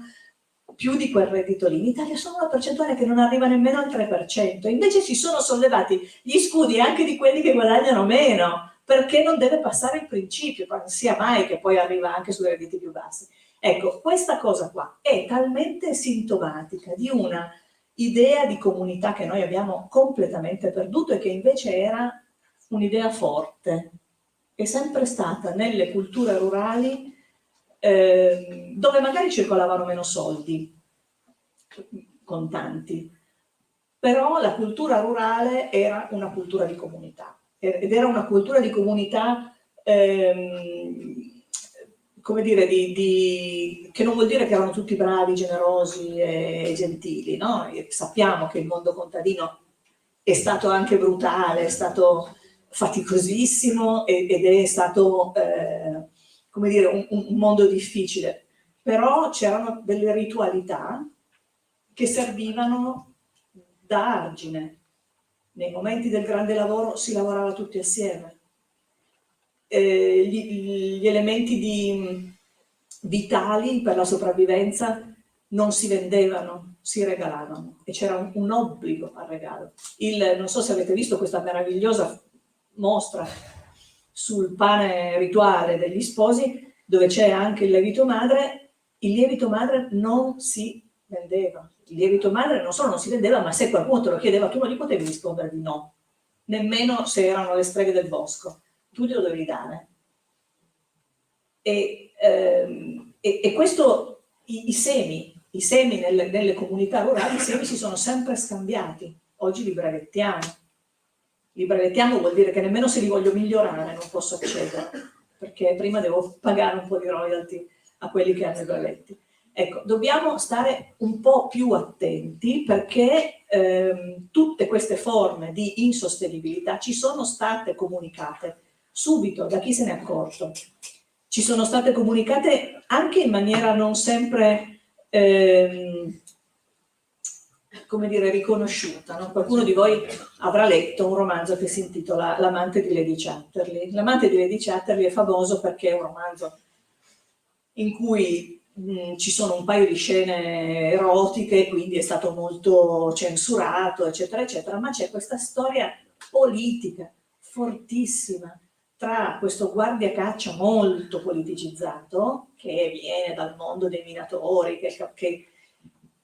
più di quel reddito lì, in Italia sono una percentuale che non arriva nemmeno al 3%, invece si sono sollevati gli scudi anche di quelli che guadagnano meno, perché non deve passare il principio, non sia mai che poi arriva anche sui redditi più bassi. Ecco, questa cosa qua è talmente sintomatica di una idea di comunità che noi abbiamo completamente perduto e che invece era un'idea forte, è sempre stata nelle culture rurali dove magari circolavano meno soldi contanti, però la cultura rurale era una cultura di comunità ed era una cultura di comunità come dire, che non vuol dire che erano tutti bravi, generosi e gentili, no? E sappiamo che il mondo contadino è stato anche brutale, è stato faticosissimo ed è stato, come dire, un mondo difficile, però c'erano delle ritualità che servivano da argine. Nei momenti del grande lavoro si lavorava tutti assieme. Gli elementi vitali per la sopravvivenza non si vendevano, si regalavano e c'era un obbligo al regalo. Non so se avete visto questa meravigliosa mostra sul pane rituale degli sposi, dove c'è anche il lievito madre non si vendeva. Il lievito madre non solo non si vendeva, ma se qualcuno te lo chiedeva tu non gli potevi rispondere di no, nemmeno se erano le streghe del bosco. Tu glielo devi dare. E questo, i semi nelle comunità rurali, i semi si sono sempre scambiati. Oggi li brevettiamo. Li brevettiamo vuol dire che nemmeno se li voglio migliorare non posso accedere, perché prima devo pagare un po' di royalty a quelli che hanno i brevetti. Ecco, dobbiamo stare un po' più attenti perché tutte queste forme di insostenibilità ci sono state comunicate subito da chi se ne è accorto. Ci sono state comunicate anche in maniera non sempre, come dire, riconosciuta. No? Qualcuno di voi avrà letto un romanzo che si intitola L'amante di Lady Chatterley. L'amante di Lady Chatterley è famoso perché è un romanzo in cui ci sono un paio di scene erotiche, quindi è stato molto censurato, eccetera, eccetera, ma c'è questa storia politica fortissima tra questo guardiacaccia molto politicizzato, che viene dal mondo dei minatori,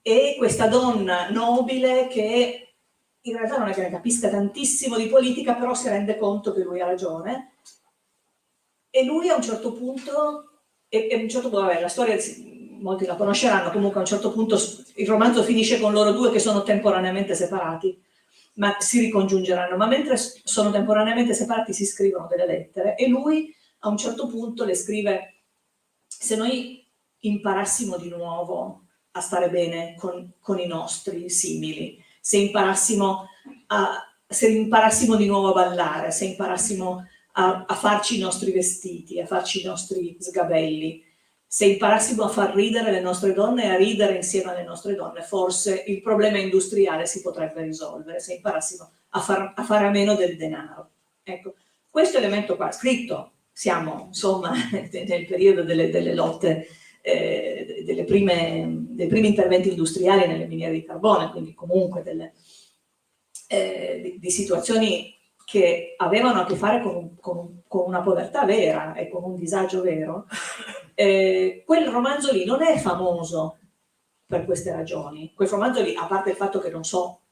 e questa donna nobile che in realtà non è che ne capisca tantissimo di politica, però si rende conto che lui ha ragione, e lui a un certo punto, vabbè, la storia molti la conosceranno, comunque a un certo punto il romanzo finisce con loro due che sono temporaneamente separati, ma si ricongiungeranno, ma mentre sono temporaneamente separati si scrivono delle lettere e lui a un certo punto le scrive: se noi imparassimo di nuovo a stare bene con i nostri simili, se imparassimo di nuovo a ballare, se imparassimo a farci i nostri vestiti, a farci i nostri sgabelli, se imparassimo a far ridere le nostre donne e a ridere insieme alle nostre donne, forse il problema industriale si potrebbe risolvere, se imparassimo a fare a meno del denaro. Ecco, questo elemento qua, scritto, siamo insomma nel periodo delle lotte, dei primi interventi industriali nelle miniere di carbone, quindi comunque di situazioni che avevano a che fare con una povertà vera e con un disagio vero. Quel romanzo lì non è famoso per queste ragioni. Quel romanzo lì, a parte il fatto che non so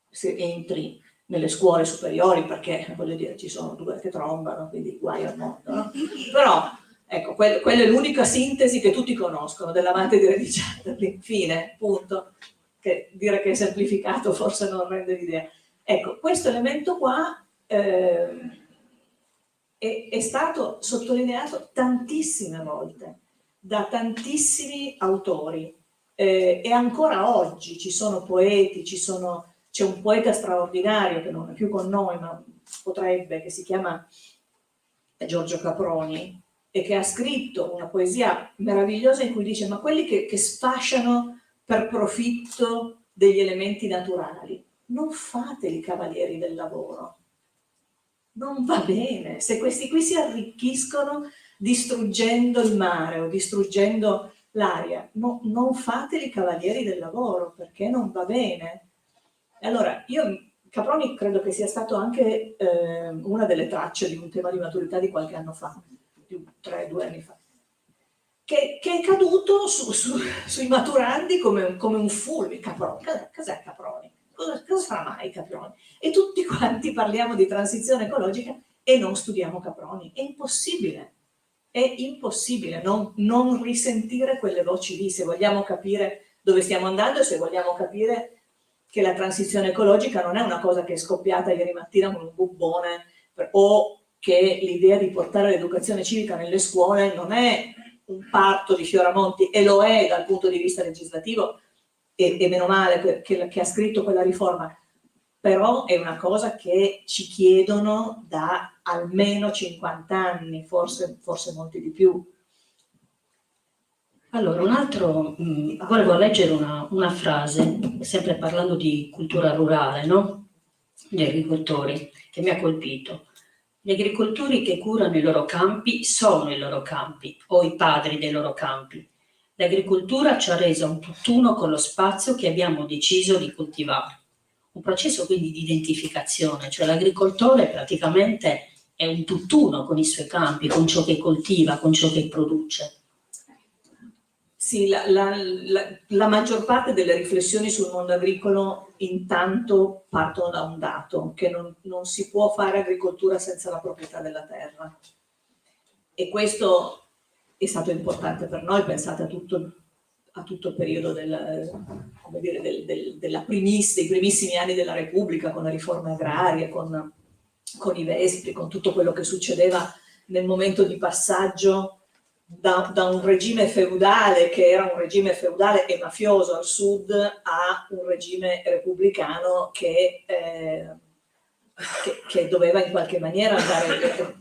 se entri nelle scuole superiori, perché voglio dire ci sono due che trombano, quindi guai al mondo, no? Però ecco, quella è l'unica sintesi che tutti conoscono dell'amante di Lady Chatterley, fine, punto. Che dire che è semplificato forse non rende l'idea. Ecco, questo elemento qua è stato sottolineato tantissime volte da tantissimi autori, e ancora oggi ci sono poeti, c'è un poeta straordinario che non è più con noi, ma potrebbe, che si chiama Giorgio Caproni, e che ha scritto una poesia meravigliosa in cui dice: ma quelli che sfasciano per profitto degli elementi naturali, non fateli cavalieri del lavoro. Non va bene. Se questi qui si arricchiscono distruggendo il mare o distruggendo l'aria, no, non fateli cavalieri del lavoro, perché non va bene. Allora, Caproni credo che sia stato anche una delle tracce di un tema di maturità di qualche anno fa, di 2 anni fa, che è caduto sui maturandi come un fulmine. Caproni, cos'è Caproni? Cosa farà mai Caproni? E tutti quanti parliamo di transizione ecologica e non studiamo Caproni. È impossibile non risentire quelle voci lì, se vogliamo capire dove stiamo andando e se vogliamo capire che la transizione ecologica non è una cosa che è scoppiata ieri mattina con un bubbone, o che l'idea di portare l'educazione civica nelle scuole non è un parto di Fioramonti, e lo è dal punto di vista legislativo, e meno male che ha scritto quella riforma, però è una cosa che ci chiedono da almeno 50 anni, forse molti di più. Allora, volevo leggere una frase, sempre parlando di cultura rurale, no? Gli agricoltori, che mi ha colpito. Gli agricoltori che curano i loro campi sono i loro campi, o i padri dei loro campi. L'agricoltura ci ha reso un tutt'uno con lo spazio che abbiamo deciso di coltivare. Un processo quindi di identificazione, cioè l'agricoltore praticamente è un tutt'uno con i suoi campi, con ciò che coltiva, con ciò che produce. Sì, la maggior parte delle riflessioni sul mondo agricolo intanto partono da un dato, che non si può fare agricoltura senza la proprietà della terra. E questo è stato importante per noi, pensate a tutto il periodo dei primissimi anni della Repubblica, con le riforme agrarie, con i Vespri, con tutto quello che succedeva nel momento di passaggio da un regime feudale, che era un regime feudale e mafioso al sud, a un regime repubblicano che doveva in qualche maniera andare.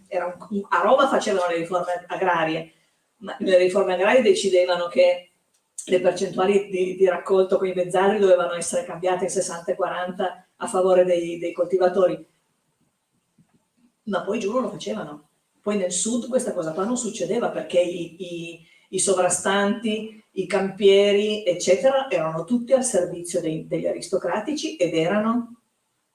A Roma facevano le riforme agrarie, ma nelle riforme agrarie decidevano che le percentuali di raccolto con i mezzadri dovevano essere cambiate in 60-40 a favore dei coltivatori, ma poi giù non lo facevano. Poi nel sud questa cosa qua non succedeva, perché i sovrastanti, i campieri, eccetera, erano tutti al servizio degli aristocratici ed erano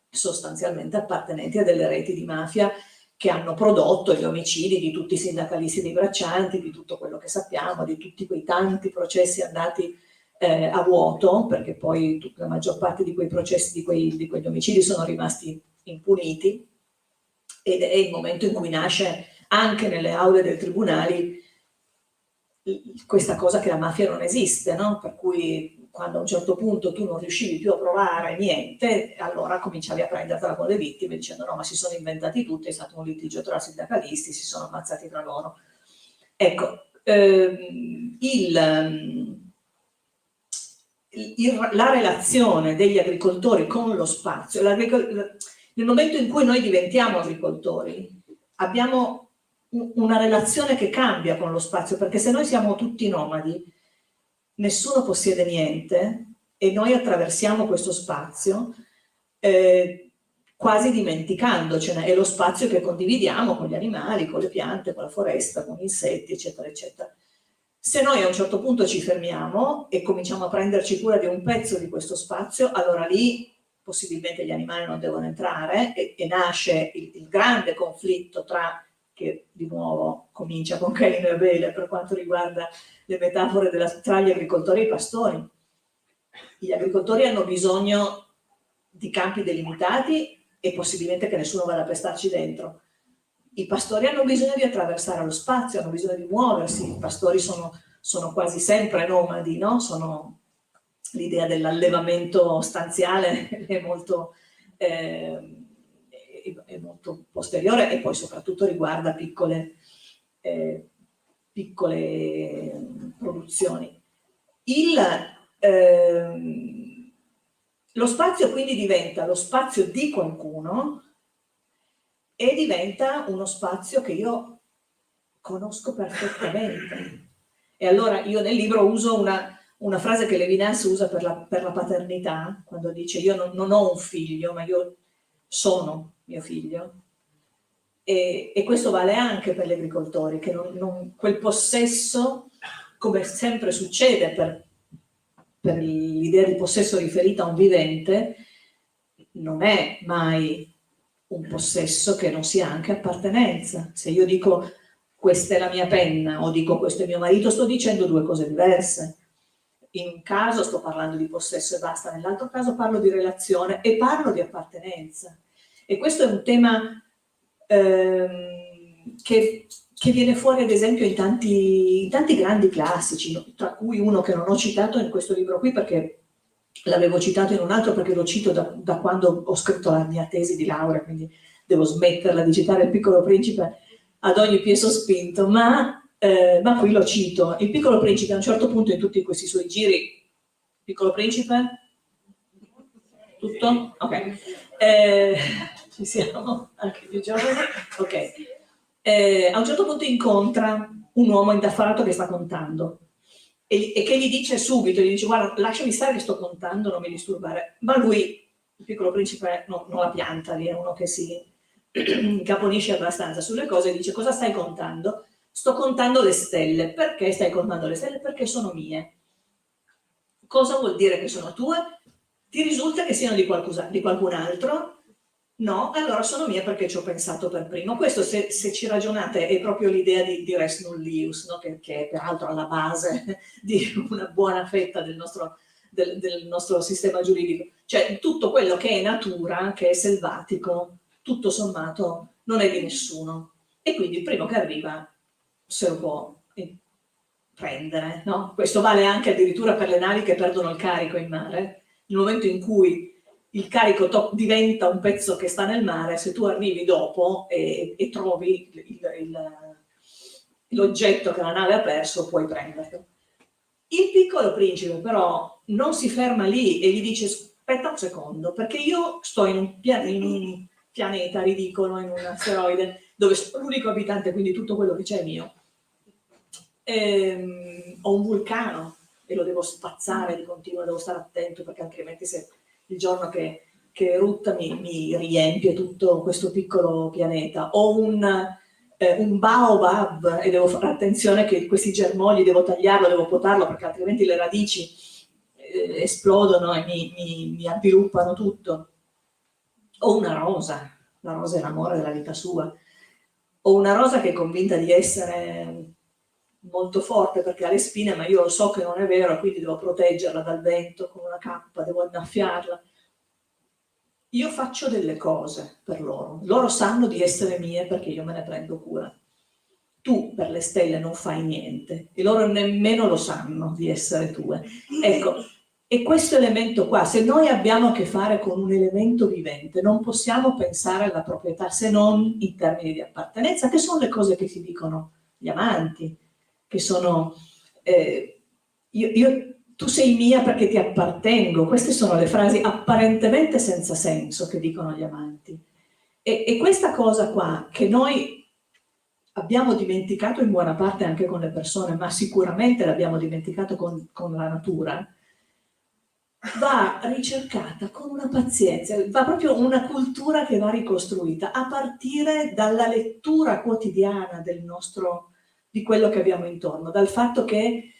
sostanzialmente appartenenti a delle reti di mafia che hanno prodotto gli omicidi di tutti i sindacalisti dei braccianti, di tutto quello che sappiamo, di tutti quei tanti processi andati a vuoto, perché poi la maggior parte di quei processi, di quegli omicidi sono rimasti impuniti, ed è il momento in cui nasce anche nelle aule dei tribunali questa cosa che la mafia non esiste, no? Per cui quando a un certo punto tu non riuscivi più a provare niente, allora cominciavi a prendertela con le vittime dicendo: no, ma si sono inventati tutti, è stato un litigio tra sindacalisti, si sono ammazzati tra loro. Ecco, la relazione degli agricoltori con lo spazio, nel momento in cui noi diventiamo agricoltori, abbiamo una relazione che cambia con lo spazio, perché se noi siamo tutti nomadi, nessuno possiede niente e noi attraversiamo questo spazio quasi dimenticandocene, è lo spazio che condividiamo con gli animali, con le piante, con la foresta, con gli insetti, eccetera, eccetera. Se noi a un certo punto ci fermiamo e cominciamo a prenderci cura di un pezzo di questo spazio, allora lì possibilmente gli animali non devono entrare e nasce il grande conflitto che di nuovo comincia con Caino e Abele per quanto riguarda le metafore tra gli agricoltori e i pastori. Gli agricoltori hanno bisogno di campi delimitati e possibilmente che nessuno vada a pestarci dentro. I pastori hanno bisogno di attraversare lo spazio, hanno bisogno di muoversi, i pastori sono quasi sempre nomadi, no? L'idea dell'allevamento stanziale è molto posteriore e poi soprattutto riguarda piccole produzioni. Lo spazio quindi diventa lo spazio di qualcuno e diventa uno spazio che io conosco perfettamente. E allora io nel libro uso una frase che Levinas usa per la paternità, quando dice io non ho un figlio, ma io sono mio figlio. E questo vale anche per gli agricoltori, che quel possesso, come sempre succede per l'idea di possesso riferita a un vivente, non è mai un possesso che non sia anche appartenenza. Se io dico questa è la mia penna o dico questo è mio marito, sto dicendo due cose diverse. In un caso sto parlando di possesso e basta, nell'altro caso parlo di relazione e parlo di appartenenza. E questo è un tema che viene fuori ad esempio in tanti grandi classici, tra cui uno che non ho citato in questo libro qui perché l'avevo citato in un altro, perché lo cito da quando ho scritto la mia tesi di laurea, quindi devo smetterla di citare Il Piccolo Principe ad ogni piè sospinto, ma qui lo cito. Il Piccolo Principe a un certo punto in tutti questi suoi giri, Piccolo Principe? Tutto? Ok. Ci siamo? Anche più giovani? Ok. A un certo punto incontra un uomo indaffarato che sta contando e che gli dice subito, gli dice guarda lasciami stare che sto contando, non mi disturbare, ma lui, il Piccolo Principe, non la pianta, è uno che si caponisce abbastanza sulle cose e dice cosa stai contando? Sto contando le stelle. Perché stai contando le stelle? Perché sono mie. Cosa vuol dire che sono tue? Ti risulta che siano di qualcun altro? No, allora sono mie perché ci ho pensato per primo. Questo, se ci ragionate, è proprio l'idea di res nullius, no? che è peraltro alla base di una buona fetta del nostro sistema giuridico. Cioè tutto quello che è natura, che è selvatico, tutto sommato non è di nessuno. E quindi il primo che arriva se lo può prendere, no? Questo vale anche addirittura per le navi che perdono il carico in mare. Nel momento in cui il carico diventa un pezzo che sta nel mare, se tu arrivi dopo e trovi l'oggetto che la nave ha perso, puoi prenderlo. Il Piccolo Principe però non si ferma lì e gli dice aspetta un secondo, perché io sto in un pianeta ridicolo, in un asteroide, dove sono l'unico abitante, quindi tutto quello che c'è è mio. Ho un vulcano e lo devo spazzare di continuo, devo stare attento perché altrimenti se il giorno che erutta mi riempie tutto questo piccolo pianeta. Ho un baobab e devo fare attenzione che questi germogli devo tagliarlo, devo potarlo perché altrimenti le radici esplodono e mi avviluppano tutto. Ho una rosa, la rosa è l'amore della vita sua. Ho una rosa che è convinta di essere molto forte perché ha le spine, ma io so che non è vero, quindi devo proteggerla dal vento con una cappa, devo annaffiarla. Io faccio delle cose per loro sanno di essere mie perché io me ne prendo cura. Tu per le stelle non fai niente e loro nemmeno lo sanno di essere tue. Ecco, e questo elemento qua, se noi abbiamo a che fare con un elemento vivente, non possiamo pensare alla proprietà se non in termini di appartenenza, che sono le cose che si dicono gli amanti, che sono tu sei mia perché ti appartengo. Queste sono le frasi apparentemente senza senso che dicono gli amanti. E questa cosa qua, che noi abbiamo dimenticato in buona parte anche con le persone, ma sicuramente l'abbiamo dimenticato con la natura, va ricercata con una pazienza, va proprio una cultura che va ricostruita a partire dalla lettura quotidiana di quello che abbiamo intorno, dal fatto che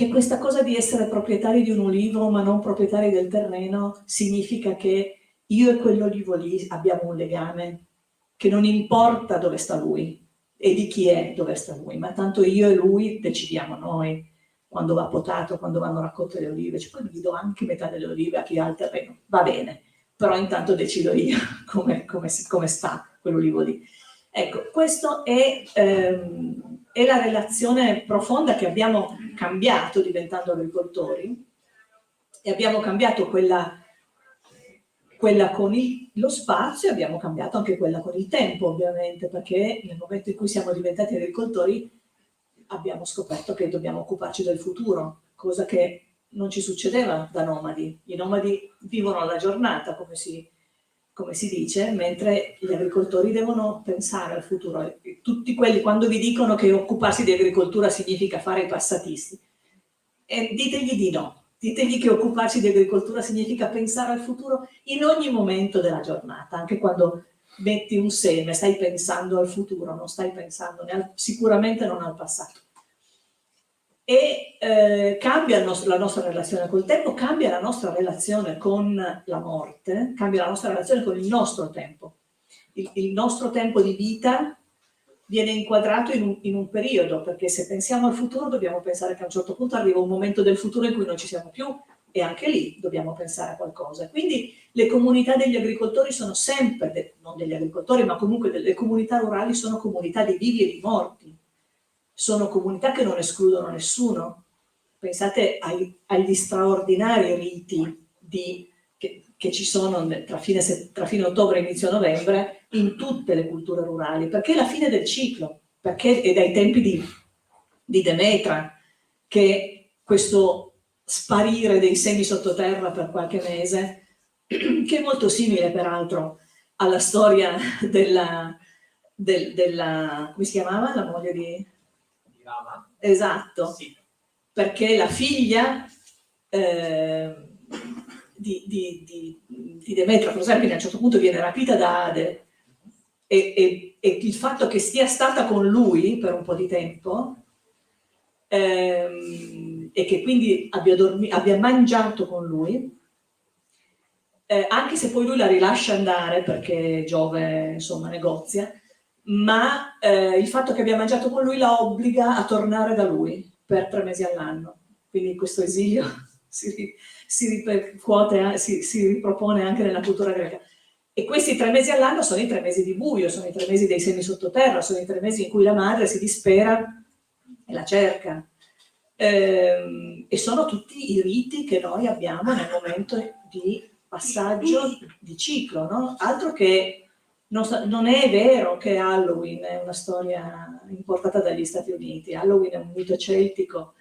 questa cosa di essere proprietari di un ulivo ma non proprietari del terreno significa che io e quell'olivo lì abbiamo un legame, che non importa dove sta lui e di chi è dove sta lui, ma tanto io e lui decidiamo noi quando va potato, quando vanno raccolte le olive, cioè poi gli do anche metà delle olive a chi ha il terreno, va bene, però intanto decido io come sta quell'ulivo lì. Ecco, questa è la relazione profonda che abbiamo cambiato diventando agricoltori, e abbiamo cambiato quella con lo spazio, e abbiamo cambiato anche quella con il tempo, ovviamente, perché nel momento in cui siamo diventati agricoltori abbiamo scoperto che dobbiamo occuparci del futuro, cosa che non ci succedeva da nomadi. I nomadi vivono alla giornata, come si dice, mentre gli agricoltori devono pensare al futuro. Tutti quelli, quando vi dicono che occuparsi di agricoltura significa fare i passatisti, ditegli di no. Ditegli che occuparsi di agricoltura significa pensare al futuro in ogni momento della giornata, anche quando metti un seme, stai pensando al futuro, non stai pensando sicuramente non al passato. E cambia la nostra relazione col tempo, cambia la nostra relazione con la morte, cambia la nostra relazione con il nostro tempo. Il nostro tempo di vita viene inquadrato in un periodo, perché se pensiamo al futuro dobbiamo pensare che a un certo punto arriva un momento del futuro in cui non ci siamo più, e anche lì dobbiamo pensare a qualcosa. Quindi le comunità degli agricoltori sono sempre, non degli agricoltori, ma comunque le comunità rurali sono comunità di vivi e di morti, sono comunità che non escludono nessuno. Pensate agli straordinari riti che ci sono tra fine ottobre e inizio novembre in tutte le culture rurali, perché è la fine del ciclo, perché è dai tempi di Demetra che questo sparire dei semi sottoterra per qualche mese, che è molto simile peraltro alla storia della come si chiamava? La moglie di Rama? Esatto, sì. Perché la figlia di Demetra, Proserpine, a un certo punto viene rapita da Ade, e il fatto che sia stata con lui per un po' di tempo e che quindi abbia mangiato con lui, anche se poi lui la rilascia andare perché Giove insomma negozia, ma il fatto che abbia mangiato con lui la obbliga a tornare da lui per 3 mesi all'anno. Quindi questo esilio si ripercuote, si ripropone anche nella cultura greca. E questi 3 mesi all'anno sono i 3 mesi di buio, sono i 3 mesi dei semi sottoterra, sono i 3 mesi in cui la madre si dispera e la cerca. E sono tutti i riti che noi abbiamo nel momento di passaggio di ciclo, no? Altro che non è vero che Halloween è una storia importata dagli Stati Uniti. Halloween è un mito celtico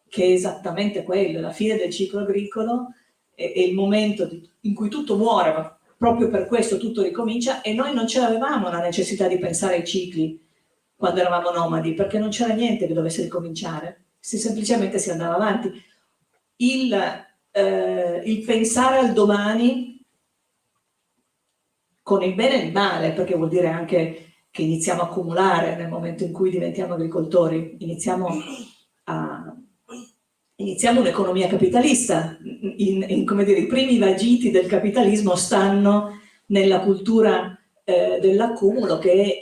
che è esattamente quello, la fine del ciclo agricolo è il momento in cui tutto muore, ma proprio per questo tutto ricomincia, e noi non ce l'avevamo la necessità di pensare ai cicli quando eravamo nomadi, perché non c'era niente che dovesse ricominciare, semplicemente si andava avanti. Il pensare al domani con il bene e il male, perché vuol dire anche che iniziamo a accumulare nel momento in cui diventiamo agricoltori, iniziamo un'economia capitalista, come dire, i primi vagiti del capitalismo stanno nella cultura dell'accumulo che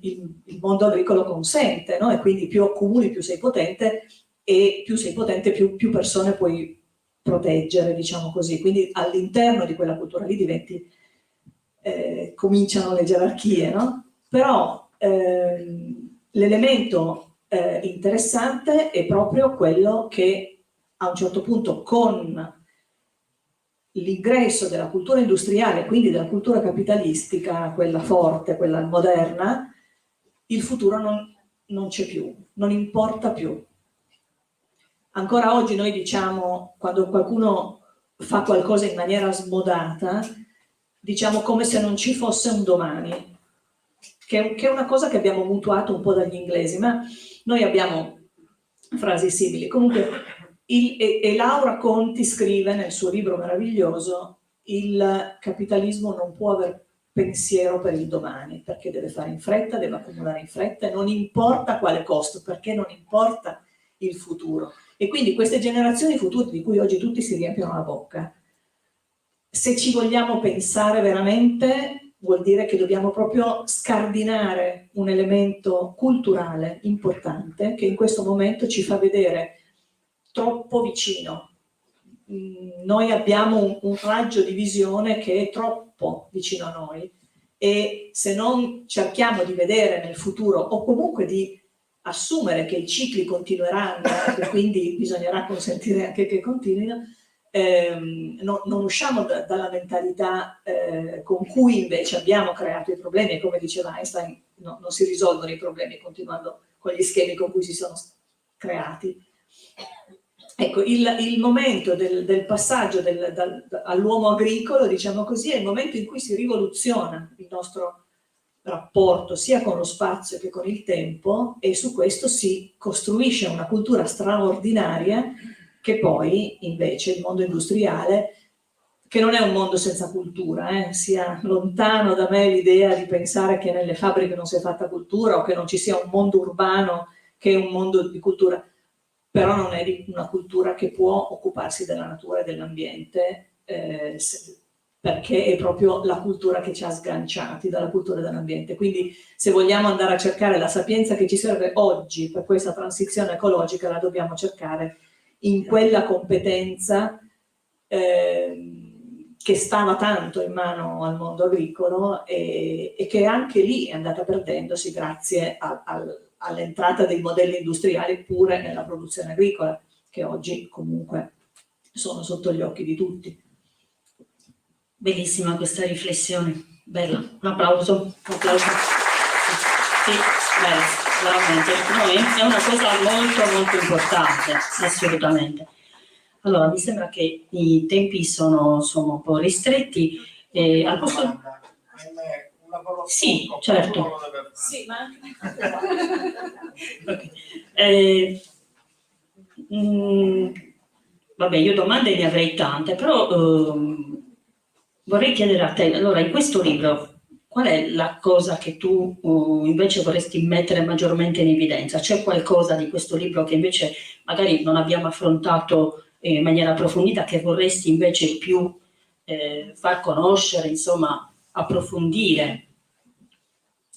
il mondo agricolo consente, no? E quindi più accumuli più sei potente, e più sei potente più persone puoi proteggere, diciamo così. Quindi all'interno di quella cultura lì cominciano le gerarchie, no? Però l'elemento interessante è proprio quello che a un certo punto, con l'ingresso della cultura industriale, quindi della cultura capitalistica, quella forte, quella moderna, il futuro non c'è più, non importa più. Ancora oggi noi diciamo, quando qualcuno fa qualcosa in maniera smodata, diciamo come se non ci fosse un domani, che è una cosa che abbiamo mutuato un po' dagli inglesi, ma noi abbiamo frasi simili. Comunque, e Laura Conti scrive nel suo libro meraviglioso: il capitalismo non può aver pensiero per il domani, perché deve fare in fretta, deve accumulare in fretta, e non importa quale costo, perché non importa il futuro. E quindi queste generazioni future di cui oggi tutti si riempiono la bocca, se ci vogliamo pensare veramente, vuol dire che dobbiamo proprio scardinare un elemento culturale importante che in questo momento ci fa vedere troppo vicino noi abbiamo un raggio di visione che è troppo vicino a noi, e se non cerchiamo di vedere nel futuro, o comunque di assumere che i cicli continueranno e quindi bisognerà consentire anche che continuino, non usciamo dalla mentalità con cui invece abbiamo creato i problemi, e come diceva Einstein, non si risolvono i problemi continuando con gli schemi con cui si sono creati. Ecco, il momento del passaggio all'uomo agricolo, diciamo così, è il momento in cui si rivoluziona il nostro rapporto sia con lo spazio che con il tempo, e su questo si costruisce una cultura straordinaria, che poi invece il mondo industriale, che non è un mondo senza cultura, sia lontano da me l'idea di pensare che nelle fabbriche non sia fatta cultura, o che non ci sia un mondo urbano che è un mondo di cultura, però non è una cultura che può occuparsi della natura e dell'ambiente, perché è proprio la cultura che ci ha sganciati dalla cultura dell'ambiente. Quindi se vogliamo andare a cercare la sapienza che ci serve oggi per questa transizione ecologica, la dobbiamo cercare in quella competenza che stava tanto in mano al mondo agricolo, e che anche lì è andata perdendosi grazie all'entrata dei modelli industriali pure nella produzione agricola, che oggi comunque sono sotto gli occhi di tutti. Bellissima questa riflessione, bella, un applauso. Un applauso. Sì, veramente, no, è una cosa molto molto importante, assolutamente. Allora, mi sembra che i tempi sono un po' ristretti. Al posto... Sì, certo. Sì, ma okay. Vabbè, io domande ne avrei tante, però vorrei chiedere a te, allora, in questo libro, qual è la cosa che tu invece vorresti mettere maggiormente in evidenza? C'è qualcosa di questo libro che invece magari non abbiamo affrontato in maniera approfondita, che vorresti invece più far conoscere, insomma, approfondire?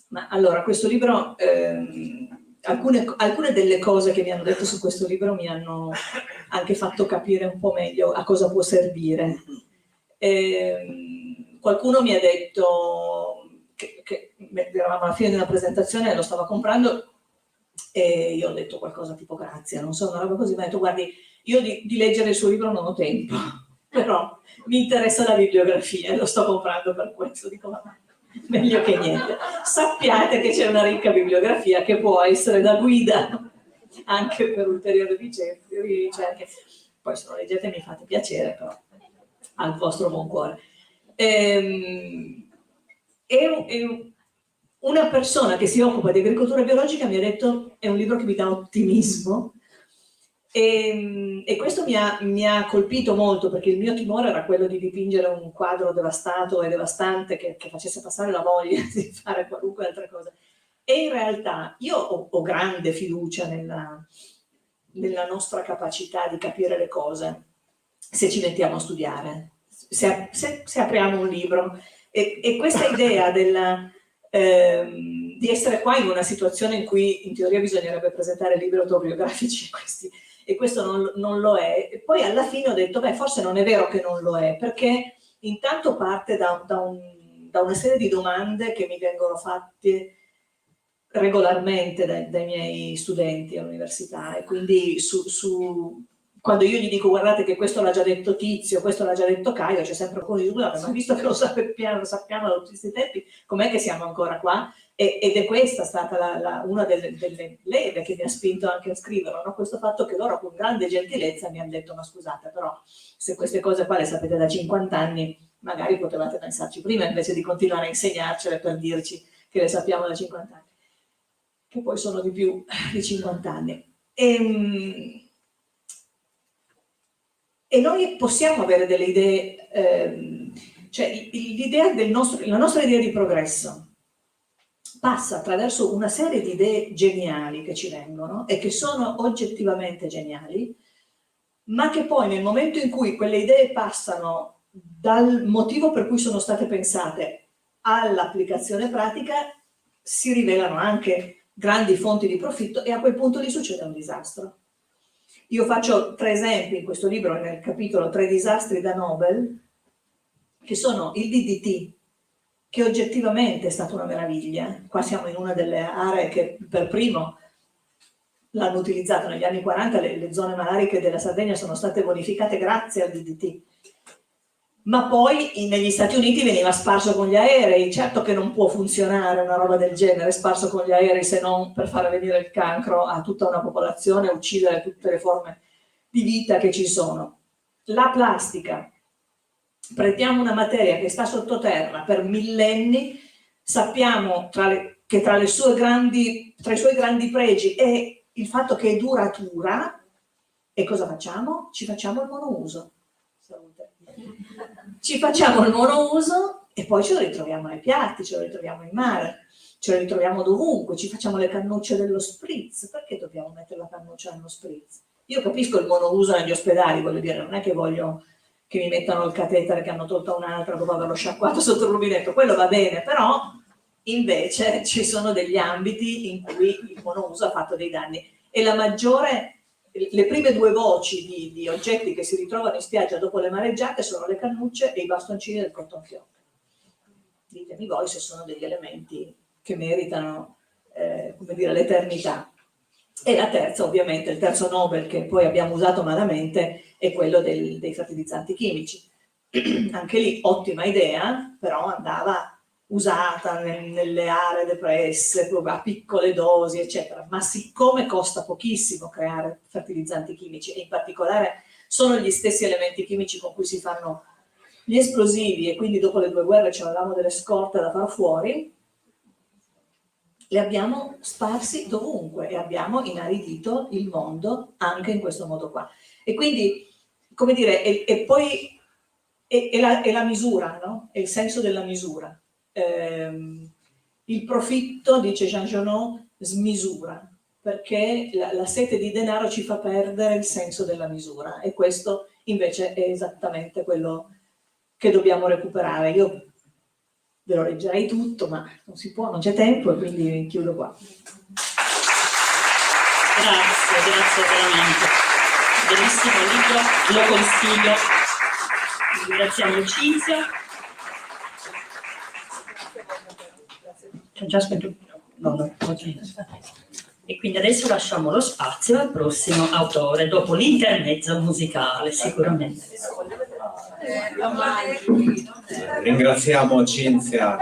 Ma allora, questo libro, alcune delle cose che mi hanno detto su questo libro mi hanno anche fatto capire un po' meglio a cosa può servire. Qualcuno mi ha detto che eravamo alla fine di una presentazione e lo stava comprando, e io ho detto qualcosa tipo grazie, non so, una roba così, mi ha detto guardi, io di leggere il suo libro non ho tempo, però mi interessa la bibliografia e lo sto comprando per questo. Dico, ma meglio che niente. Sappiate che c'è una ricca bibliografia che può essere da guida anche per ulteriori ricerche. Poi se lo leggete mi fate piacere, però al vostro buon cuore. Una persona che si occupa di agricoltura biologica mi ha detto è un libro che mi dà ottimismo, e questo mi ha colpito molto, perché il mio timore era quello di dipingere un quadro devastato e devastante che facesse passare la voglia di fare qualunque altra cosa. E in realtà io ho grande fiducia nella nostra capacità di capire le cose, se ci mettiamo a studiare, se apriamo un libro. E questa idea di essere qua in una situazione in cui in teoria bisognerebbe presentare libri autobiografici, e questo non lo è. E poi alla fine ho detto, beh, forse non è vero che non lo è, perché intanto parte da una serie di domande che mi vengono fatte regolarmente dai miei studenti all'università, e quindi quando io gli dico guardate che questo l'ha già detto Tizio, questo l'ha già detto Caio, c'è sempre qualcuno che dice ma visto che lo sappiamo da tutti questi tempi, com'è che siamo ancora qua? Ed è questa stata una delle leve che mi ha spinto anche a scriverlo, no? Questo fatto che loro con grande gentilezza mi hanno detto ma scusate, però se queste cose qua le sapete da 50 anni, magari potevate pensarci prima invece di continuare a insegnarcele per dirci che le sappiamo da 50 anni, che poi sono di più di 50 anni. E noi possiamo avere delle idee, cioè la nostra idea di progresso passa attraverso una serie di idee geniali che ci vengono e che sono oggettivamente geniali, ma che poi nel momento in cui quelle idee passano dal motivo per cui sono state pensate all'applicazione pratica, si rivelano anche grandi fonti di profitto, e a quel punto lì succede un disastro. Io faccio 3 esempi in questo libro, nel capitolo 3 disastri da Nobel, che sono il DDT, che oggettivamente è stata una meraviglia. Qua siamo in una delle aree che per primo l'hanno utilizzato negli anni 40, le zone malariche della Sardegna sono state bonificate grazie al DDT. Ma poi negli Stati Uniti veniva sparso con gli aerei. Certo che non può funzionare una roba del genere sparso con gli aerei, se non per far venire il cancro a tutta una popolazione, uccidere tutte le forme di vita che ci sono. La plastica, prendiamo una materia che sta sottoterra per millenni, sappiamo che tra i suoi grandi pregi è il fatto che è duratura, e cosa facciamo? Ci facciamo il monouso. Salute. Ci facciamo il monouso e poi ce lo ritroviamo nei piatti, ce lo ritroviamo in mare, ce lo ritroviamo dovunque, ci facciamo le cannucce dello spritz. Perché dobbiamo mettere la cannuccia nello spritz? Io capisco il monouso negli ospedali, voglio dire, non è che voglio che mi mettano il catetere che hanno tolto un'altra dopo averlo sciacquato sotto il rubinetto, quello va bene, però invece ci sono degli ambiti in cui il monouso ha fatto dei danni, e le prime 2 voci di oggetti che si ritrovano in spiaggia dopo le mareggiate sono le cannucce e i bastoncini del cotton fioc. Ditemi voi se sono degli elementi che meritano come dire, l'eternità. E la terza, ovviamente, il terzo Nobel che poi abbiamo usato malamente è quello dei fertilizzanti chimici. Anche lì ottima idea, però andava usata nelle aree depresse, a piccole dosi, eccetera. Ma siccome costa pochissimo creare fertilizzanti chimici, e in particolare sono gli stessi elementi chimici con cui si fanno gli esplosivi, e quindi dopo le 2 guerre c'avevamo delle scorte da far fuori, li abbiamo sparsi dovunque e abbiamo inaridito il mondo anche in questo modo qua. E quindi, come dire, e poi è la misura, no? È il senso della misura. Il profitto, dice Jean Genot, smisura, perché la sete di denaro ci fa perdere il senso della misura, e questo invece è esattamente quello che dobbiamo recuperare. Io ve lo leggerei tutto, ma non si può, non c'è tempo, e quindi chiudo qua. Grazie veramente. Bellissimo libro, lo consiglio. Ringraziamo Cinzia. C'è già spento? No. E quindi adesso lasciamo lo spazio al prossimo autore, dopo l'intermezzo musicale, sicuramente. Ringraziamo Cinzia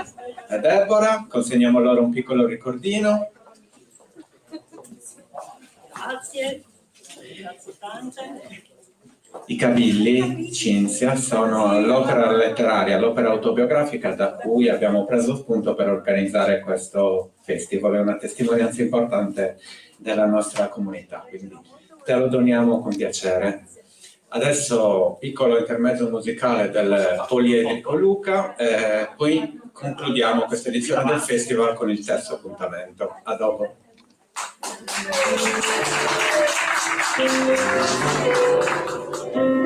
e Deborah, consegniamo loro un piccolo ricordino. Grazie tante. I Cavilli, Cinzia, sono l'opera letteraria, l'opera autobiografica da cui abbiamo preso spunto per organizzare questo festival. È una testimonianza importante della nostra comunità, quindi te lo doniamo con piacere. Adesso piccolo intermezzo musicale del Poliedrico Luca, poi concludiamo questa edizione del festival con il terzo appuntamento. A dopo. Thank you.